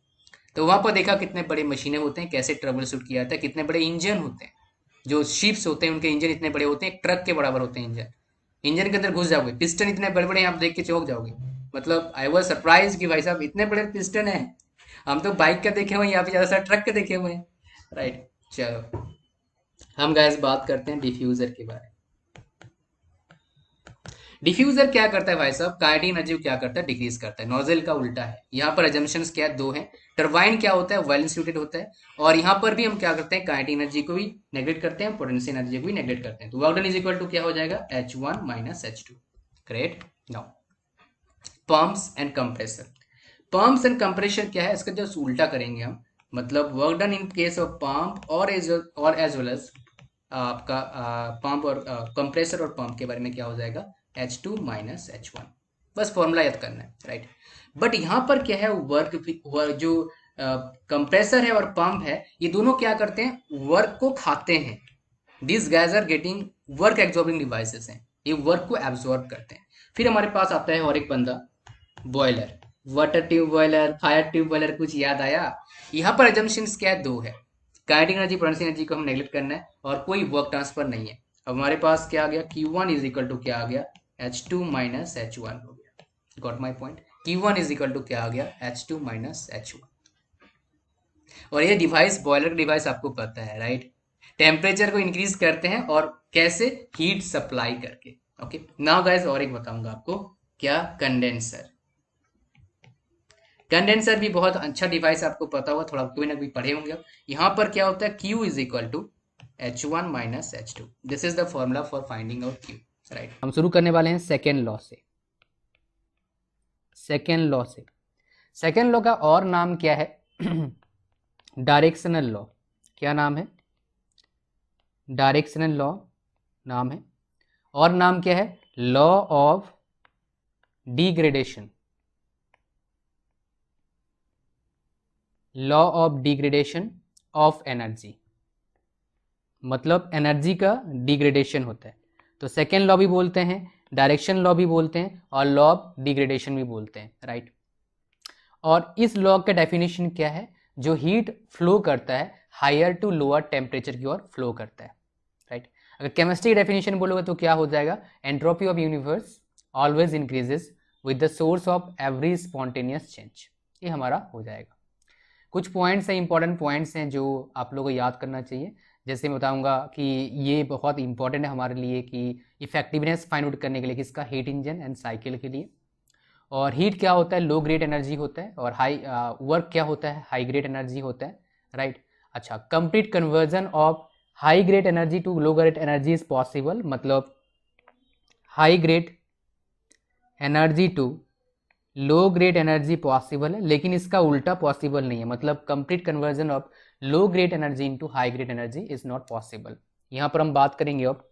तो वहां पर देखा कितने बड़े मशीनें होते हैं, कैसे ट्रबल शूट किया जाता है, कितने बड़े इंजन होते हैं। जो शिप्स होते हैं उनके इंजन इतने बड़े होते हैं, एक ट्रक के बराबर होते हैं इंजन। इंजन के अंदर घुस जाओगे, पिस्टन इतने बड़े बड़े आप देख के चौंक जाओगे। मतलब आई वॉज सरप्राइज कि भाई साहब इतने बड़े पिस्टन है। हम तो बाइक का देखे हुए हैं, यहाँ पे ज्यादा सारा ट्रक के देखे हुए हैं, राइट। चलो हम गाइस बात करते हैं डिफ्यूजर के बारे में। डिफ्यूजर क्या करता है भाई साहब, काइनेटिक एनर्जी क्या करता है, डिक्रीज करता है। नोजल का उल्टा है। यहाँ पर अजम्पशंस क्या है, दो हैं। टरबाइन क्या होता है, वेल इंसुलेटेड होता है। और यहाँ पर भी हम क्या करते हैं, काइनेटिक एनर्जी को भी नेग्लेक्ट करते हैं, पोटेंशियल एनर्जी को भी नेग्लेक्ट करते हैं। तो work done is equal to क्या हो जाएगा, h1 minus h2। Great. Now pumps and compressor. Pumps and compressor क्या है, इसका जस्ट उल्टा करेंगे हम। मतलब work done in case of pump और एज वेल एज आपका पंप और कंप्रेसर और पंप के बारे में क्या हो जाएगा, h2 माइनस h1। बस फॉर्मूला याद करना है, राइट। बट यहाँ पर क्या है, वर्क जो कंप्रेसर है और पंप है, ये दोनों क्या करते हैं, वर्क को खाते हैं। This guys are getting work absorbing devices हैं, ये वर्क को एब्जॉर्ब करते हैं। फिर हमारे पास आता है और एक बंदा, boiler, water tube boiler, fire tube boiler, कुछ याद आया? यहाँ पर एजम्पशंस क्या है, दो है। काइनेटिक एनर्जी पोटेंशियल एनर्जी को हम नेग्लेक्ट करना है और कोई वर्क ट्रांसफर नहीं है। अब हमारे पास क्या आ गया, Q1 इज इक्वल टू क्या आ गया, h2 माइनस h1 हो गया। Got my point? Q1 is equal to क्या आ गया, h2 माइनस h1। और ये डिवाइस, बॉयलर डिवाइस आपको पता है, राइट। टेम्परेचर को इंक्रीज करते हैं और कैसे, हीट सप्लाई करके। ओके, नाउ गाइस और एक बताऊंगा आपको, क्या, कंडेंसर। कंडेंसर भी बहुत अच्छा डिवाइस, आपको पता होगा, थोड़ा कोई ना कोई पढ़े होंगे। यहाँ पर क्या होता है, Q is equal to h1 minus h2। This is the formula for finding out Q, right. हम शुरू करने वाले हैं सेकेंड लॉ से। सेकेंड लॉ से, सेकेंड लॉ का और नाम क्या है, डायरेक्शनल लॉ। क्या नाम है, डायरेक्शनल लॉ नाम है। और नाम क्या है, law of degradation. Law of degradation of energy, मतलब एनर्जी का डिग्रेडेशन होता है। तो सेकेंड लॉ भी बोलते हैं, डायरेक्शन लॉ भी बोलते हैं और लॉ ऑफ डिग्रेडेशन भी बोलते हैं, राइट। और इस लॉ का डेफिनेशन क्या है, जो हीट फ्लो करता है हायर टू लोअर टेम्परेचर की ओर फ्लो करता है, राइट। अगर केमिस्ट्री डेफिनेशन बोलोगे तो क्या हो जाएगा, entropy of universe always increases with the source of every spontaneous change. ये हमारा हो जाएगा। कुछ पॉइंट्स हैं, इंपॉर्टेंट पॉइंट्स हैं जो आप लोगों को याद करना चाहिए। जैसे मैं बताऊंगा कि ये बहुत इंपॉर्टेंट है हमारे लिए कि इफेक्टिवनेस फाइंड आउट करने के लिए किसका, हीट इंजन एंड साइकिल के लिए। और हीट क्या होता है, लो ग्रेड एनर्जी होता है, और हाई वर्क क्या होता है, हाई ग्रेड एनर्जी होता है, राइट। अच्छा, complete conversion of high grade energy to low grade energy is possible, मतलब high grade energy to low grade energy possible है, लेकिन इसका उल्टा पॉसिबल नहीं है, मतलब complete conversion of low grade energy into high grade energy is not possible. यहां पर हम बात करेंगे अब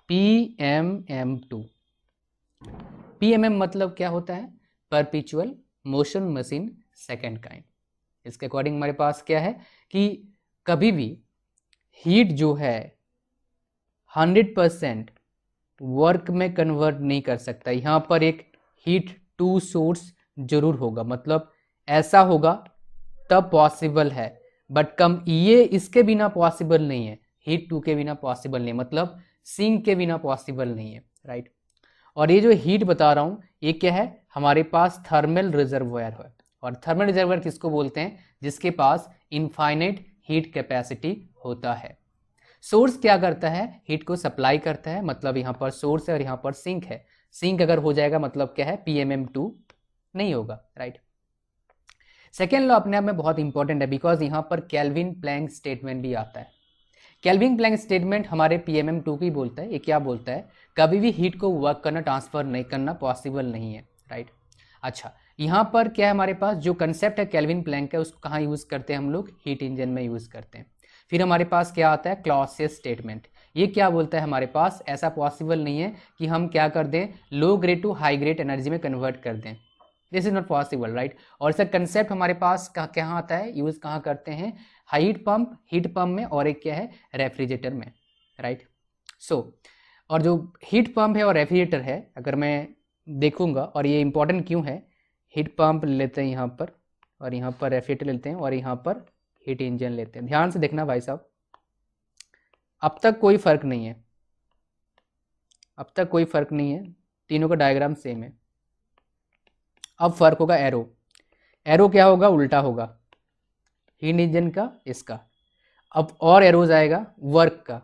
PMM2। PMM मतलब क्या होता है, perpetual motion machine second kind. इसके अकॉर्डिंग हमारे पास क्या है कि कभी भी हीट जो है 100% वर्क में कन्वर्ट नहीं कर सकता। यहाँ पर एक हीट टू सोर्स जरूर होगा, मतलब ऐसा होगा तब पॉसिबल है, बट कम ये इसके बिना पॉसिबल नहीं है, हीट टू के बिना पॉसिबल नहीं, मतलब सिंक के बिना पॉसिबल नहीं है, राइट। और ये जो हीट बता रहा हूँ ये क्या है, हमारे पास थर्मल रिजर्वायर है। और थर्मल रिजर्वायर किसको बोलते हैं, जिसके पास इनफाइनाइट हीट कैपेसिटी होता है। सोर्स क्या करता है, हीट को सप्लाई करता है, मतलब यहाँ पर सोर्स है और यहाँ पर सिंक है। सिंक अगर हो जाएगा मतलब क्या है, PMM2 नहीं होगा, राइट। सेकेंड लॉ अपने आप में बहुत इंपॉर्टेंट है, बिकॉज यहाँ पर केल्विन प्लैंक स्टेटमेंट भी आता है। केल्विन प्लैंक स्टेटमेंट हमारे PMM2 की बोलता है। ये क्या बोलता है, कभी भी हीट को वर्क करना, ट्रांसफर नहीं करना पॉसिबल नहीं है, राइट। अच्छा, यहाँ पर क्या है, हमारे पास जो कंसेप्ट है केल्विन प्लैंक का, उसको कहाँ यूज करते हैं हम लोग, हीट इंजन में यूज करते हैं। फिर हमारे पास क्या आता है, क्लॉसियस स्टेटमेंट। ये क्या बोलता है, हमारे पास ऐसा पॉसिबल नहीं है कि हम क्या कर दें, low grade two high grade energy में कन्वर्ट कर दें, this is not possible, right. और इसका कंसेप्ट हमारे पास कहाँ आता है, यूज कहाँ करते हैं, हीट पंप में, और एक क्या है, रेफ्रिजरेटर में, राइट। सो और जो हीट पंप है और रेफ्रिजरेटर है, अगर मैं देखूंगा, और ये इंपॉर्टेंट क्यों है, हीट पंप लेते हैं यहाँ पर, और यहाँ पर रेफ्रिजरेटर लेते हैं, और यहाँ पर हीट इंजन लेते हैं। ध्यान से देखना भाई साहब, अब तक कोई फर्क नहीं है, अब तक कोई फर्क नहीं है, तीनों का डायग्राम सेम है। अब फर्क होगा एरो, एरो क्या होगा, उल्टा होगा, हीट इंजन का इसका। अब और एरोज आएगा वर्क का,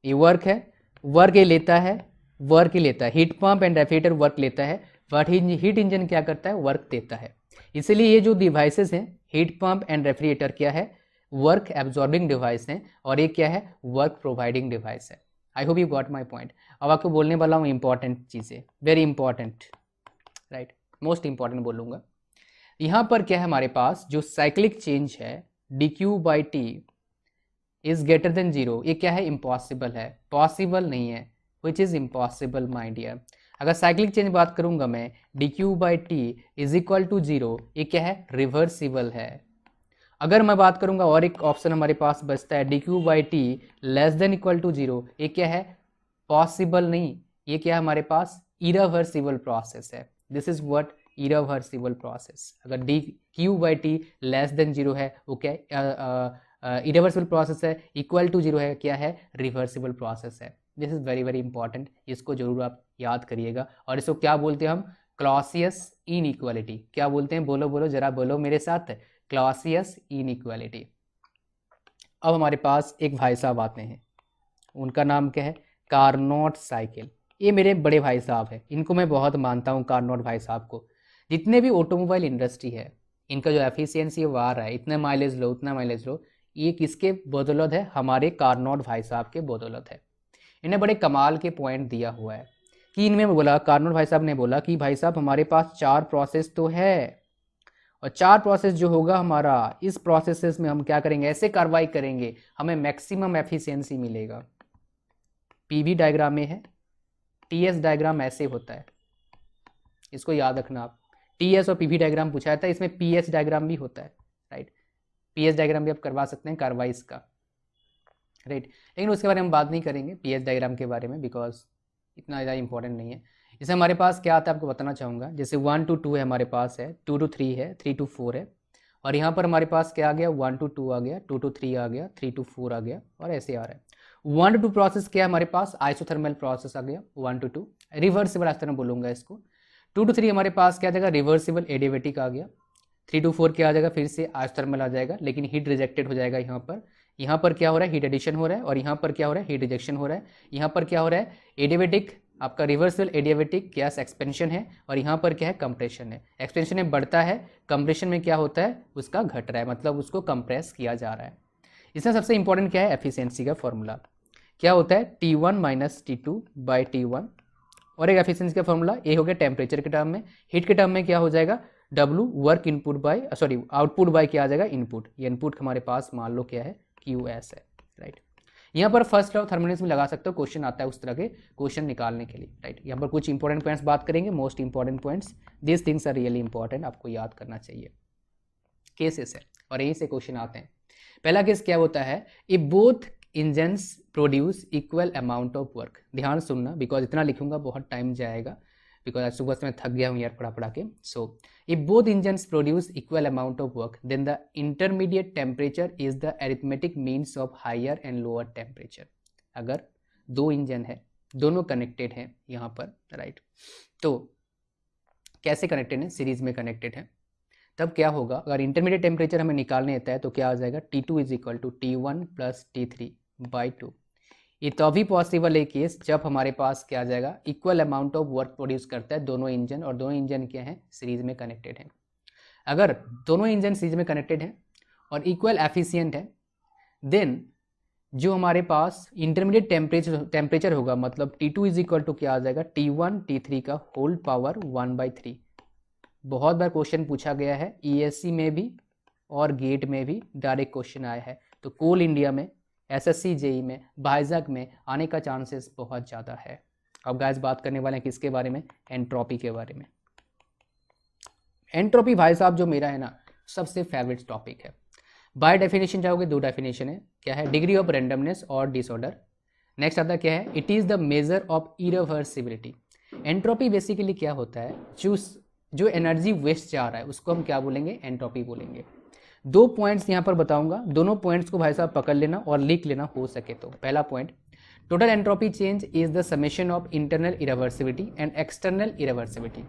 ये वर्क है, वर्क ये लेता है, वर्क ही लेता है, heat pump and refrigerator work लेता है, बट हीट इंजन क्या करता है, वर्क देता है। इसलिए ये जो डिवाइसेस हैं, हीट पंप एंड रेफ्रिजरेटर क्या है, वर्क एब्जॉर्बिंग डिवाइस है, और ये क्या है, वर्क प्रोवाइडिंग डिवाइस है। I hope you got my point. अब आपको बोलने वाला हूँ इंपॉर्टेंट चीज़ें, very important, right, most important बोलूँगा। यहाँ पर क्या है, हमारे पास जो साइक्लिक चेंज है dQ/T इज ग्रेटर देन 0, ये क्या है, इम्पॉसिबल है, पॉसिबल नहीं है, which is impossible my dear. अगर साइक्लिक चेंज बात करूंगा मैं, dQ/T इज इक्वल टू 0, ये क्या है, रिवर्सिबल है। अगर मैं बात करूंगा, और एक ऑप्शन हमारे पास बचता है, dQ/T less than equal to 0, ये क्या है, पॉसिबल नहीं, ये क्या है हमारे पास, इरिवर्सिबल प्रोसेस है, this is what, irreversible process. अगर dQ/T लेस देन 0 है, वो क्या है, इरिवर्सिबल प्रोसेस है, इक्वल टू 0 है, क्या है, रिवर्सिबल प्रोसेस है। This is very very important, इसको जरूर आप याद करिएगा। और इसको क्या बोलते हैं हम, क्लॉसियस इनइक्वालिटी। क्या बोलते हैं, बोलो बोलो जरा, बोलो मेरे साथ, क्लॉसियस इनइक्वालिटी। अब हमारे पास एक भाई साहब आते हैं, उनका नाम क्या है, कार्नोट साइकिल। ये मेरे बड़े भाई साहब हैं, इनको मैं बहुत मानता हूँ, कार्नोट भाई साहब को। जितने भी ऑटोमोबाइल इंडस्ट्री है, इनका जो एफिशिएंसी वो आ रहा है, इतने माइलेज लो, उतना माइलेज लो, ये किसके बदौलत है, हमारे कार्नोट भाई साहब के बदौलत है। इन्हें बड़े कमाल के पॉइंट दिया हुआ है कि इनमें बोला, कार्नोट भाई साहब ने बोला कि भाई साहब हमारे पास 4 प्रोसेस तो है, और 4 प्रोसेस जो होगा हमारा, इस प्रोसेसेस में हम क्या करेंगे, ऐसे कार्रवाई करेंगे, हमें मैक्सिमम एफिशिएंसी मिलेगा। PV डायग्राम में है, TS डायग्राम ऐसे होता है, इसको याद रखना आप। TS और PV डायग्राम पूछा जाता है, इसमें PS डायग्राम भी होता है, राइट। PS डायग्राम भी आप करवा सकते हैं कार्रवाइज का, राइट। लेकिन उसके बारे में बात नहीं करेंगे, PS डायग्राम के बारे में, बिकॉज इतना ज़्यादा इंपॉर्टेंट नहीं है। इसे हमारे पास क्या आता है आपको बताना चाहूँगा, जैसे 1 to 2 है हमारे पास है, 2 to 3 है, 3 to 4 है, और यहाँ पर हमारे पास क्या आ गया, 1 to 2 आ गया, 2 to 3 आ गया, 3 to 4 आ गया, और ऐसे आ रहा है। 1 to 2 प्रोसेस क्या है हमारे पास, आइसोथर्मल प्रोसेस आ गया, 1 to 2 रिवर्सिबल इस तरह बोलूंगा इसको। 2 to 3 हमारे पास क्या आ जाएगा, रिवर्सिबल एडियाबेटिक आ गया। 3 to 4 क्या आ जाएगा, फिर से आइसोथर्मल आ जाएगा, लेकिन हीट रिजेक्टेड हो जाएगा यहाँ पर। यहाँ पर क्या हो रहा है, हीट एडिशन हो रहा है, और यहाँ पर क्या हो रहा है, हीट रिजेक्शन हो रहा है। यहाँ पर क्या हो रहा है, एडियाबेटिक आपका रिवर्सल एडियाबेटिक गैस एक्सपेंशन है, और यहाँ पर क्या है, कंप्रेशन है। एक्सपेंशन में बढ़ता है, कंप्रेशन में क्या होता है, उसका घट रहा है, मतलब उसको कंप्रेस किया जा रहा है। इसमें सबसे इंपॉर्टेंट क्या है, एफिशिएंसी का फॉर्मूला क्या होता है, T1 minus T2 by T1, और एक एफिशिएंसी का फॉर्मूला ए हो गया टेम्परेचर के टर्म में, हीट के टर्म में क्या हो जाएगा, W work input by sorry output by क्या आ जाएगा, इनपुट। ये इनपुट हमारे पास मान लो क्या है, QS है, राइट। यहाँ पर फर्स्ट लॉ थर्मोडायनेमिक्स में लगा सकते हो, क्वेश्चन आता है उस तरह के क्वेश्चन निकालने के लिए, राइट। यहाँ पर कुछ इंपॉर्टेंट पॉइंट्स बात करेंगे, most important points, this things are really important, आपको याद करना चाहिए। केसेस है और यहीं से क्वेश्चन आते हैं। पहला केस क्या होता है, if both engines produce equal amount of work, ध्यान सुनना बिकॉज इतना लिखूंगा बहुत टाइम जाएगा, बिकॉज आज सुबह से मैं थक गया हूँ यार पढ़ा के। So if both engines produce equal amount of work then the intermediate temperature is the arithmetic means of higher and lower temperature. अगर दो इंजन है, दोनों कनेक्टेड हैं यहाँ पर, राइट, तो कैसे कनेक्टेड है, सीरीज में कनेक्टेड है, तब क्या होगा, अगर इंटरमीडिएट टेम्परेचर हमें निकालने आता है तो क्या आ जाएगा, T2 is equal to T1 plus T3 by 2। ये तभी पॉसिबल है केस जब हमारे पास क्या आ जाएगा, equal amount of work produce करता है दोनों इंजन, और दोनों इंजन क्या है, सीरीज में कनेक्टेड हैं। अगर दोनों इंजन सीरीज में कनेक्टेड हैं और इक्वल एफिशिएंट है, देन जो हमारे पास इंटरमीडिएट टेम्परेचर होगा, मतलब T2 इज इक्वल टू क्या आ जाएगा, T1 T3 का होल पावर 1/3। बहुत बार क्वेश्चन पूछा गया है, ESC में भी और गेट में भी डायरेक्ट क्वेश्चन आया है, तो कोल इंडिया में, SSC JEE में, बाइजैक में आने का चांसेस बहुत ज़्यादा है। अब गाइस बात करने वाले हैं किसके बारे में, एंट्रोपी के बारे में। एंट्रोपी भाई साहब जो मेरा है ना सबसे फेवरेट टॉपिक है। बाय डेफिनेशन जाओगे, दो डेफिनेशन है, क्या है, डिग्री ऑफ रेंडमनेस और डिसऑर्डर। नेक्स्ट आता क्या है, it is the measure of irreversibility. Entropy basically क्या होता है, जो एनर्जी वेस्ट जा रहा है उसको हम क्या बोलेंगे, एंट्रोपी बोलेंगे। दो पॉइंट्स यहाँ पर बताऊंगा, दोनों पॉइंट्स को भाई साहब पकड़ लेना और लिख लेना हो सके तो। पहला point, total entropy change is the summation of internal irreversibility and external irreversibility.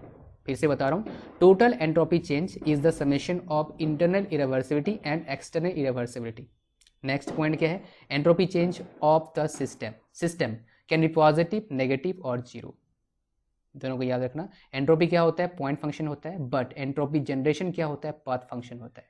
फिर से बता रहा हूँ, total entropy change is the summation of internal irreversibility and external irreversibility. Next point क्या है, entropy change of the system can be positive, negative और zero. दोनों को याद रखना। एंट्रोपी क्या होता है, पॉइंट फंक्शन होता है, बट एंट्रोपी जनरेशन क्या होता है, पाथ फंक्शन होता है।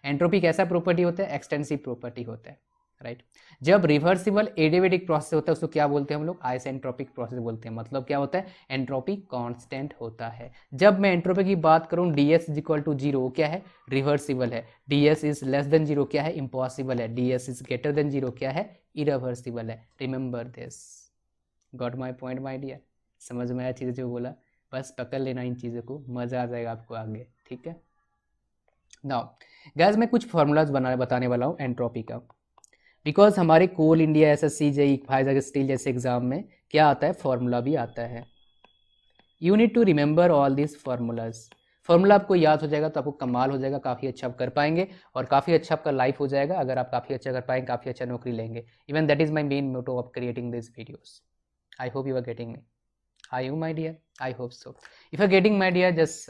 एंट्रोपी कैसा प्रॉपर्टी होता है, एक्सटेंसिव प्रॉपर्टी होता है, राइट। जब रिवर्सिबल एडियाबेटिक प्रोसेस होता है उसको क्या बोलते हैं हम लोग, आइसेंट्रोपिक प्रोसेस बोलते हैं। मतलब क्या होता है, एंट्रोपी कांस्टेंट होता है। जब मैं एंट्रोपी की बात करूं, DS is equal to zero, क्या है, रिवर्सिबल है। DS is less than zero, क्या है, इम्पॉसिबल है। DS is greater than zero, क्या है, इरिवर्सिबल है। Remember this, got my point my dear, समझ में आया चीज़ें जो बोला, बस पकड़ लेना इन चीज़ों को, मज़ा आ जाएगा आपको आगे, ठीक है। नाउ गाइस मैं कुछ फार्मूलाज बताने वाला हूँ एंट्रोपी का, बिकॉज हमारे Coal India, SSC JEE, Vizag steel जैसे एग्जाम में क्या आता है, फार्मूला भी आता है। You need to remember all this formulas. Formula आपको याद हो जाएगा तो आपको कमाल हो जाएगा, काफ़ी अच्छा आप कर पाएंगे और काफ़ी अच्छा आपका लाइफ हो जाएगा। अगर आप काफ़ी अच्छा कर पाएंगे, काफ़ी अच्छा नौकरी लेंगे। Even that is my main motto of creating this videos. I hope you are getting me. Are you my dear? I hope so. If you're getting my dear, just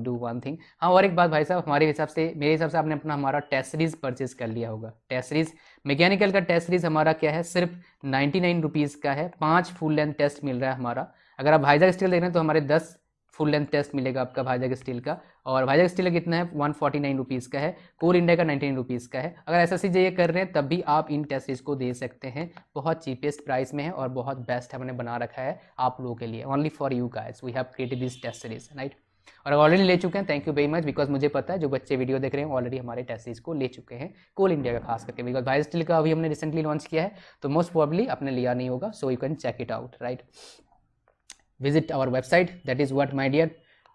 do one thing. हाँ, और एक बात भाई साहब, हमारे हिसाब से, मेरे हिसाब से आपने अपना हमारा टेस्ट सीरीज परचेज कर लिया होगा। टेस्ट सीरीज मैकेनिकल का टेस्ट सीरीज हमारा क्या है, सिर्फ 99 रुपीज़ का है। 5 फुल लेंथ टेस्ट मिल रहा है हमारा। अगर आप बाइजैक स्टील देख रहे हैं तो हमारे 10 फुल लेंथ टेस्ट मिलेगा आपका बाइजैक स्टील का। और बाइजैक स्टील का कितना है, 149 रुपीज़ का है। कोल इंडिया का 99 रुपीज़ का है। अगर SSC JEE कर रहे हैं तब भी आप इन टेस्ट सीरीज को दे सकते हैं, बहुत चीपेस्ट प्राइस में है और बहुत बेस्ट हमने बना रखा है आप लोगों के लिए। Only for you guys we have created this test series, right. और ऑलरेडी ले चुके हैं, thank you very much, because मुझे पता है जो बच्चे वीडियो देख रहे हैं ऑलरेडी हमारे टेस्ट सीरीज को ले चुके हैं, कोल इंडिया का खास करके, बिकॉज बाइजैक स्टील का अभी हमने रिसेंटली लॉन्च किया है तो मोस्ट प्रोबेबली आपने लिया नहीं होगा। So you can check it out, right. Visit our website, that is what my dear,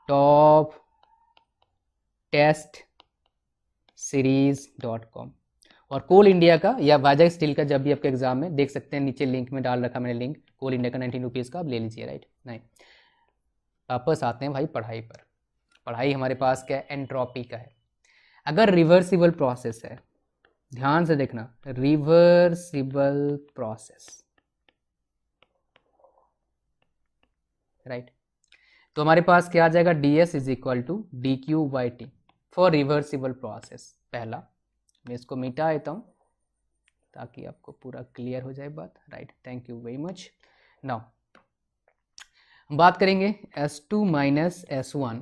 toptestseries.com। और कोल इंडिया का या बाइजैक स्टील का जब भी आपके एग्जाम में देख सकते हैं, नीचे लिंक में डाल रखा मैंने लिंक, कोल इंडिया का 19 रुपीज़ का आप ले लीजिए, राइट। नहीं, वापस आते हैं भाई पढ़ाई पर। पढ़ाई हमारे पास क्या है, एंट्रोपी का है। अगर रिवर्सिबल प्रोसेस है, ध्यान से देखना, रिवर्सिबल प्रोसेस, राइट, तो हमारे पास क्या आ जाएगा, ds is equal to D Q by T for reversible process. पहला मैं इसको मिटा देता हूँ ताकि आपको पूरा क्लियर हो जाए बात, right, thank you very much. Now हम बात करेंगे S2 minus S1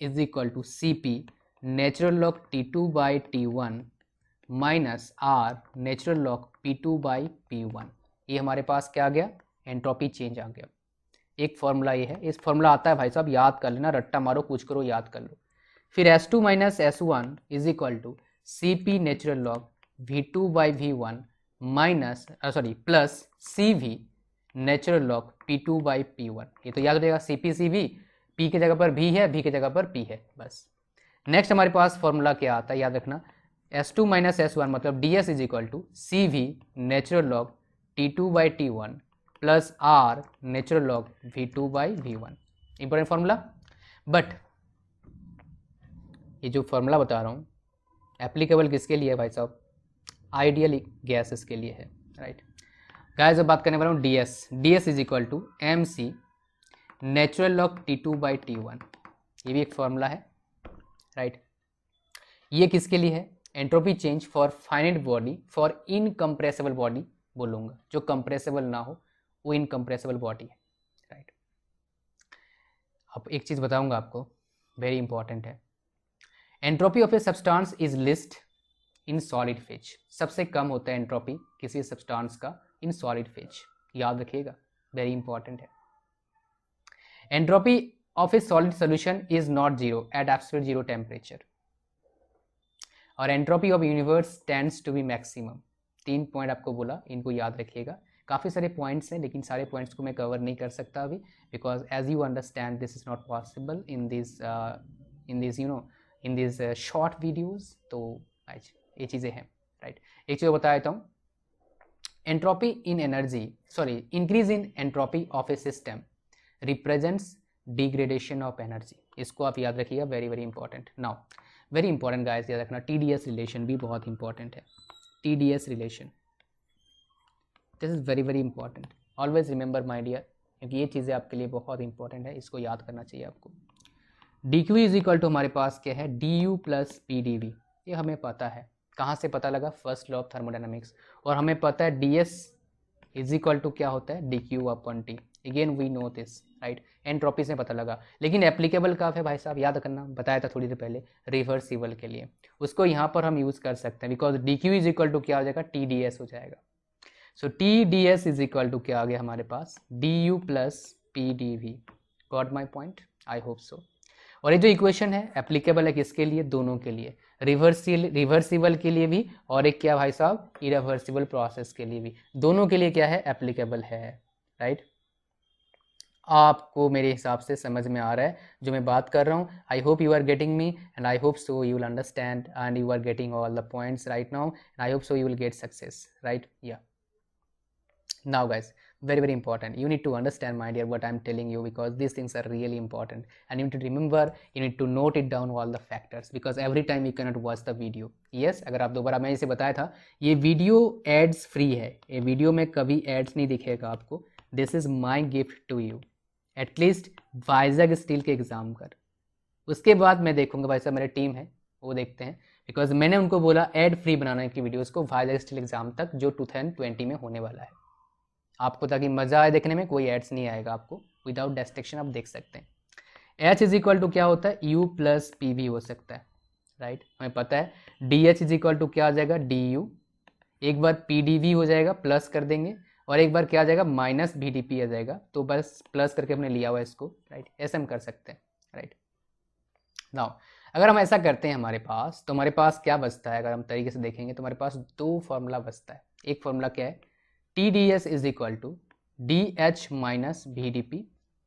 is equal to C P natural log T2 by T1 minus R natural log P2 by P1। ये हमारे पास क्या आ गया, एंट्रोपी चेंज आ गया। एक फॉर्मूला ये है, इस फॉर्मूला आता है भाई साहब, याद कर लेना, रट्टा मारो, कुछ करो, याद कर लो। फिर S2 minus S1 is equal to C P natural log V2 by V1 minus plus C V natural log P2 by P1। ये तो याद रहेगा, C P C V, P की जगह पर भी है, भी की जगह पर पी है, बस। नेक्स्ट हमारे पास फॉर्मूला क्या आता है, याद रखना, S2 माइनस S1 मतलब ds is equal to C V natural log T2 by T1 plus R natural log V2 by V1। Important formula. But ये जो फॉर्मूला बता रहा हूँ एप्लीकेबल किसके लिए है भाई साहब, आइडियल गैसेस के लिए है, राइट। गाइस अब बात करने वाला हूँ ds is equal to M C natural log T2 by T1। ये भी एक फॉर्मूला है, राइट। ये किसके लिए है, entropy change for finite body for incompressible body बोलूँगा, जो कंप्रेसिबल ना हो वो इनकम्प्रेसिबल बॉडी है, राइट। अब एक चीज़ बताऊंगा आपको, वेरी इंपॉर्टेंट है, entropy of a substance is list in solid phase. सबसे कम होता है एंट्रोपी किसी सब्सटेंस का इन सॉलिड फेज, याद रखिएगा, वेरी इंपॉर्टेंट है। Entropy of a solid solution is not zero at absolute zero temperature, और entropy of universe tends to be maximum. 3 point आपको बोला, इनको याद रखिएगा। काफ़ी सारे पॉइंट्स हैं लेकिन सारे पॉइंट्स को मैं कवर नहीं कर सकता अभी, because as you understand this is not possible in this short videos. तो ये चीज़ें हैं, राइट। एक चीज़ बता देता हूँ, entropy in energy increase in entropy of a system represents degradation of energy. इसको आप याद रखिएगा, very very important. Now very important guys, याद रखना, TDS रिलेशन भी बहुत इंपॉर्टेंट है। TDS relation, this is very very important, always remember my dear, क्योंकि ये चीज़ें आपके लिए बहुत इंपॉर्टेंट है, इसको याद करना चाहिए आपको। DQ इज इक्वल टू हमारे पास क्या है, DU प्लस PdV। ये हमें पता है, कहाँ से पता लगा, फर्स्ट लॉ ऑफ थर्मोडायनामिक्स। और हमें पता है DS इज इक्वल टू क्या होता है, DQ upon T। Again we know this, right, entropy से पता लगा। लेकिन एप्लीकेबल कब है भाई साहब, याद करना, बताया था थोड़ी देर पहले, रिवर्सिबल के लिए। उसको यहाँ पर हम यूज़ कर सकते हैं, because DQ is equal to क्या हो जाएगा, TDS हो जाएगा। So TDS is equal to क्या आ गया हमारे पास, DU plus PdV। Got my point, I hope so. और ये जो इक्वेशन है एप्लीकेबल है किसके लिए, दोनों के लिए, रिवर्सिबल के लिए भी, और एक क्या भाई साहब, इरिवर्सिबल प्रोसेस के लिए भी, दोनों के लिए क्या है, एप्लीकेबल है, राइट। आपको मेरे हिसाब से समझ में आ रहा है जो मैं बात कर रहा हूँ। I hope you are getting me and I hope so you will understand and you are getting all the points right now and I hope so you will get success, right. या now guys, very very important, you need to understand my dear what I'm telling you, because these things are really important and you need to remember, you need to note it down all the factors, because every time you cannot watch the video। yes, अगर आप दोबारा, मैं इसे बताया था, ये video ads free है, ये वीडियो में कभी एड्स नहीं दिखेगा आपको। This is my gift to you, at least Vizag steel के एग्जाम कर, उसके बाद मैं देखूंगा भाई साहब, मेरी टीम है वो देखते हैं, बिकॉज मैंने उनको बोला एड फ्री बनाने की वीडियोस को वाइजैग स्टील एग्जाम तक, जो 2020 में होने वाला है आपको, ताकि मज़ा आए देखने में, कोई एड्स नहीं आएगा आपको, विदाउट डिस्ट्रैक्शन आप देख सकते हैं। H इज इक्वल टू क्या होता है, U प्लस PV हो सकता है, राइट, हमें पता है। DH इज इक्वल टू क्या आ जाएगा, DU, एक बार PdV हो जाएगा, प्लस कर देंगे, और एक बार क्या आ जाएगा, माइनस VdP आ जाएगा, तो बस प्लस करके हमने लिया हुआ इसको, राइट, ऐसे हम कर सकते हैं, राइट। नाउ अगर हम ऐसा करते हैं हमारे पास, तो हमारे पास क्या बचता है, अगर हम तरीके से देखेंगे तो हमारे पास 2 फॉर्मूला बचता है। एक फॉर्मूला क्या है, TDS is equal to DH minus VdP,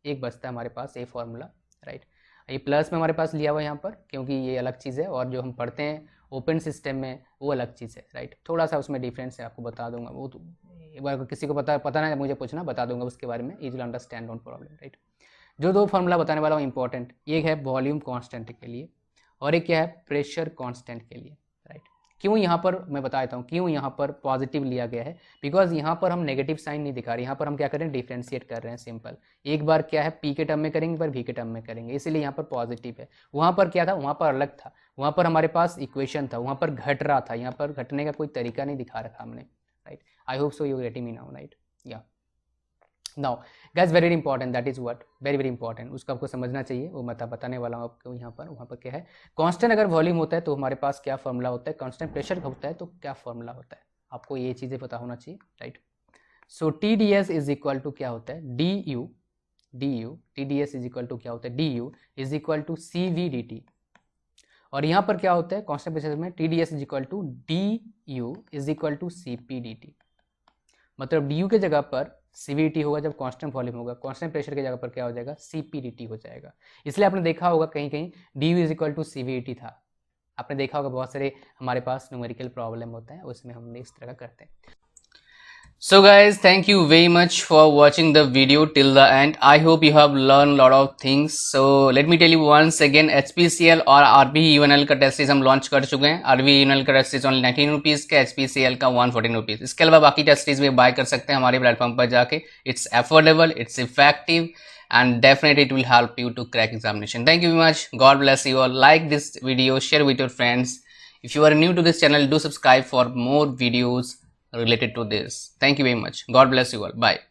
एक बचता है हमारे पास ये फॉर्मूला, राइट। ये प्लस में हमारे पास लिया हुआ यहाँ पर, क्योंकि ये अलग चीज़ है, और जो हम पढ़ते हैं ओपन सिस्टम में वो अलग चीज़ है, राइट। थोड़ा सा उसमें डिफरेंस है, आपको बता दूंगा, वो तो एक बार किसी को पता ना मुझे पूछना, बता दूंगा उसके बारे में, is will understand, don't problem, right. जो 2 फॉर्मूला बताने वाला हूँ इंपॉर्टेंट, एक है वॉल्यूम कॉन्स्टेंट के लिए, और एक क्या है, प्रेशर कांस्टेंट के लिए, राइट। क्यों यहाँ पर मैं बता देता हूँ क्यों यहाँ पर पॉजिटिव लिया गया है, बिकॉज यहाँ पर हम नेगेटिव साइन नहीं दिखा रहे, यहाँ पर हम क्या कर रहे हैं, डिफ्रेंशिएट कर रहे हैं, सिंपल। एक बार क्या है पी के टर्म में करेंगे, पर वी के टर्म में करेंगे, इसीलिए यहाँ पर पॉजिटिव है। वहाँ पर क्या था, वहाँ पर अलग था, वहाँ पर हमारे पास इक्वेशन था, वहाँ पर घट रहा था, यहाँ पर घटने का कोई तरीका नहीं दिखा रखा हमने, right. I hope so you getting me now, right. या now guys, very important, that is what, very very important, उसको आपको समझना चाहिए, वो मैं बताने वाला हूँ आपको। यहाँ पर वहाँ पर क्या है, कांस्टेंट अगर वॉल्यूम होता है तो हमारे पास क्या फॉर्मूला होता है, कांस्टेंट प्रेशर होता है तो क्या फॉर्मूला होता है, आपको ये चीज़ें पता होना चाहिए, right. So T D S is equal to क्या होता है, D U T D S is equal to क्या होता है, D U is equal to C V D T. और यहाँ पर क्या होता है, कांस्टेंट प्रेशर में T D S is equal to D U is equal to C P D T. मतलब डी यू के जगह पर सीवीटी होगा जब कांस्टेंट वॉल्यूम होगा, कांस्टेंट प्रेशर की जगह पर क्या हो जाएगा, सीपीडीटी हो जाएगा। इसलिए आपने देखा होगा कहीं कहीं D U is equal to CVT था, आपने देखा होगा बहुत सारे हमारे पास न्यूमेरिकल प्रॉब्लम होता है उसमें हम इस तरह का करते हैं। So guys, thank you very much for watching the video till the end. I hope you have learned a lot of things. So let me tell you once again, HPCL और RVUNL का test series हम launch कर चुके हैं। RVUNL का test series only 19 rupees का, HPCL का 114 rupees. इसके अलावा बाकी टेस्ट सीरीज में बाय कर सकते हैं हमारे प्लेटफॉर्म पर जाके। It's affordable, it's effective and definitely it will help you to crack examination. Thank you very much. God bless you all. Like this video, share with your friends. If you are new to this channel, do subscribe for more videos related to this. Thank you very much. God bless you all. Bye.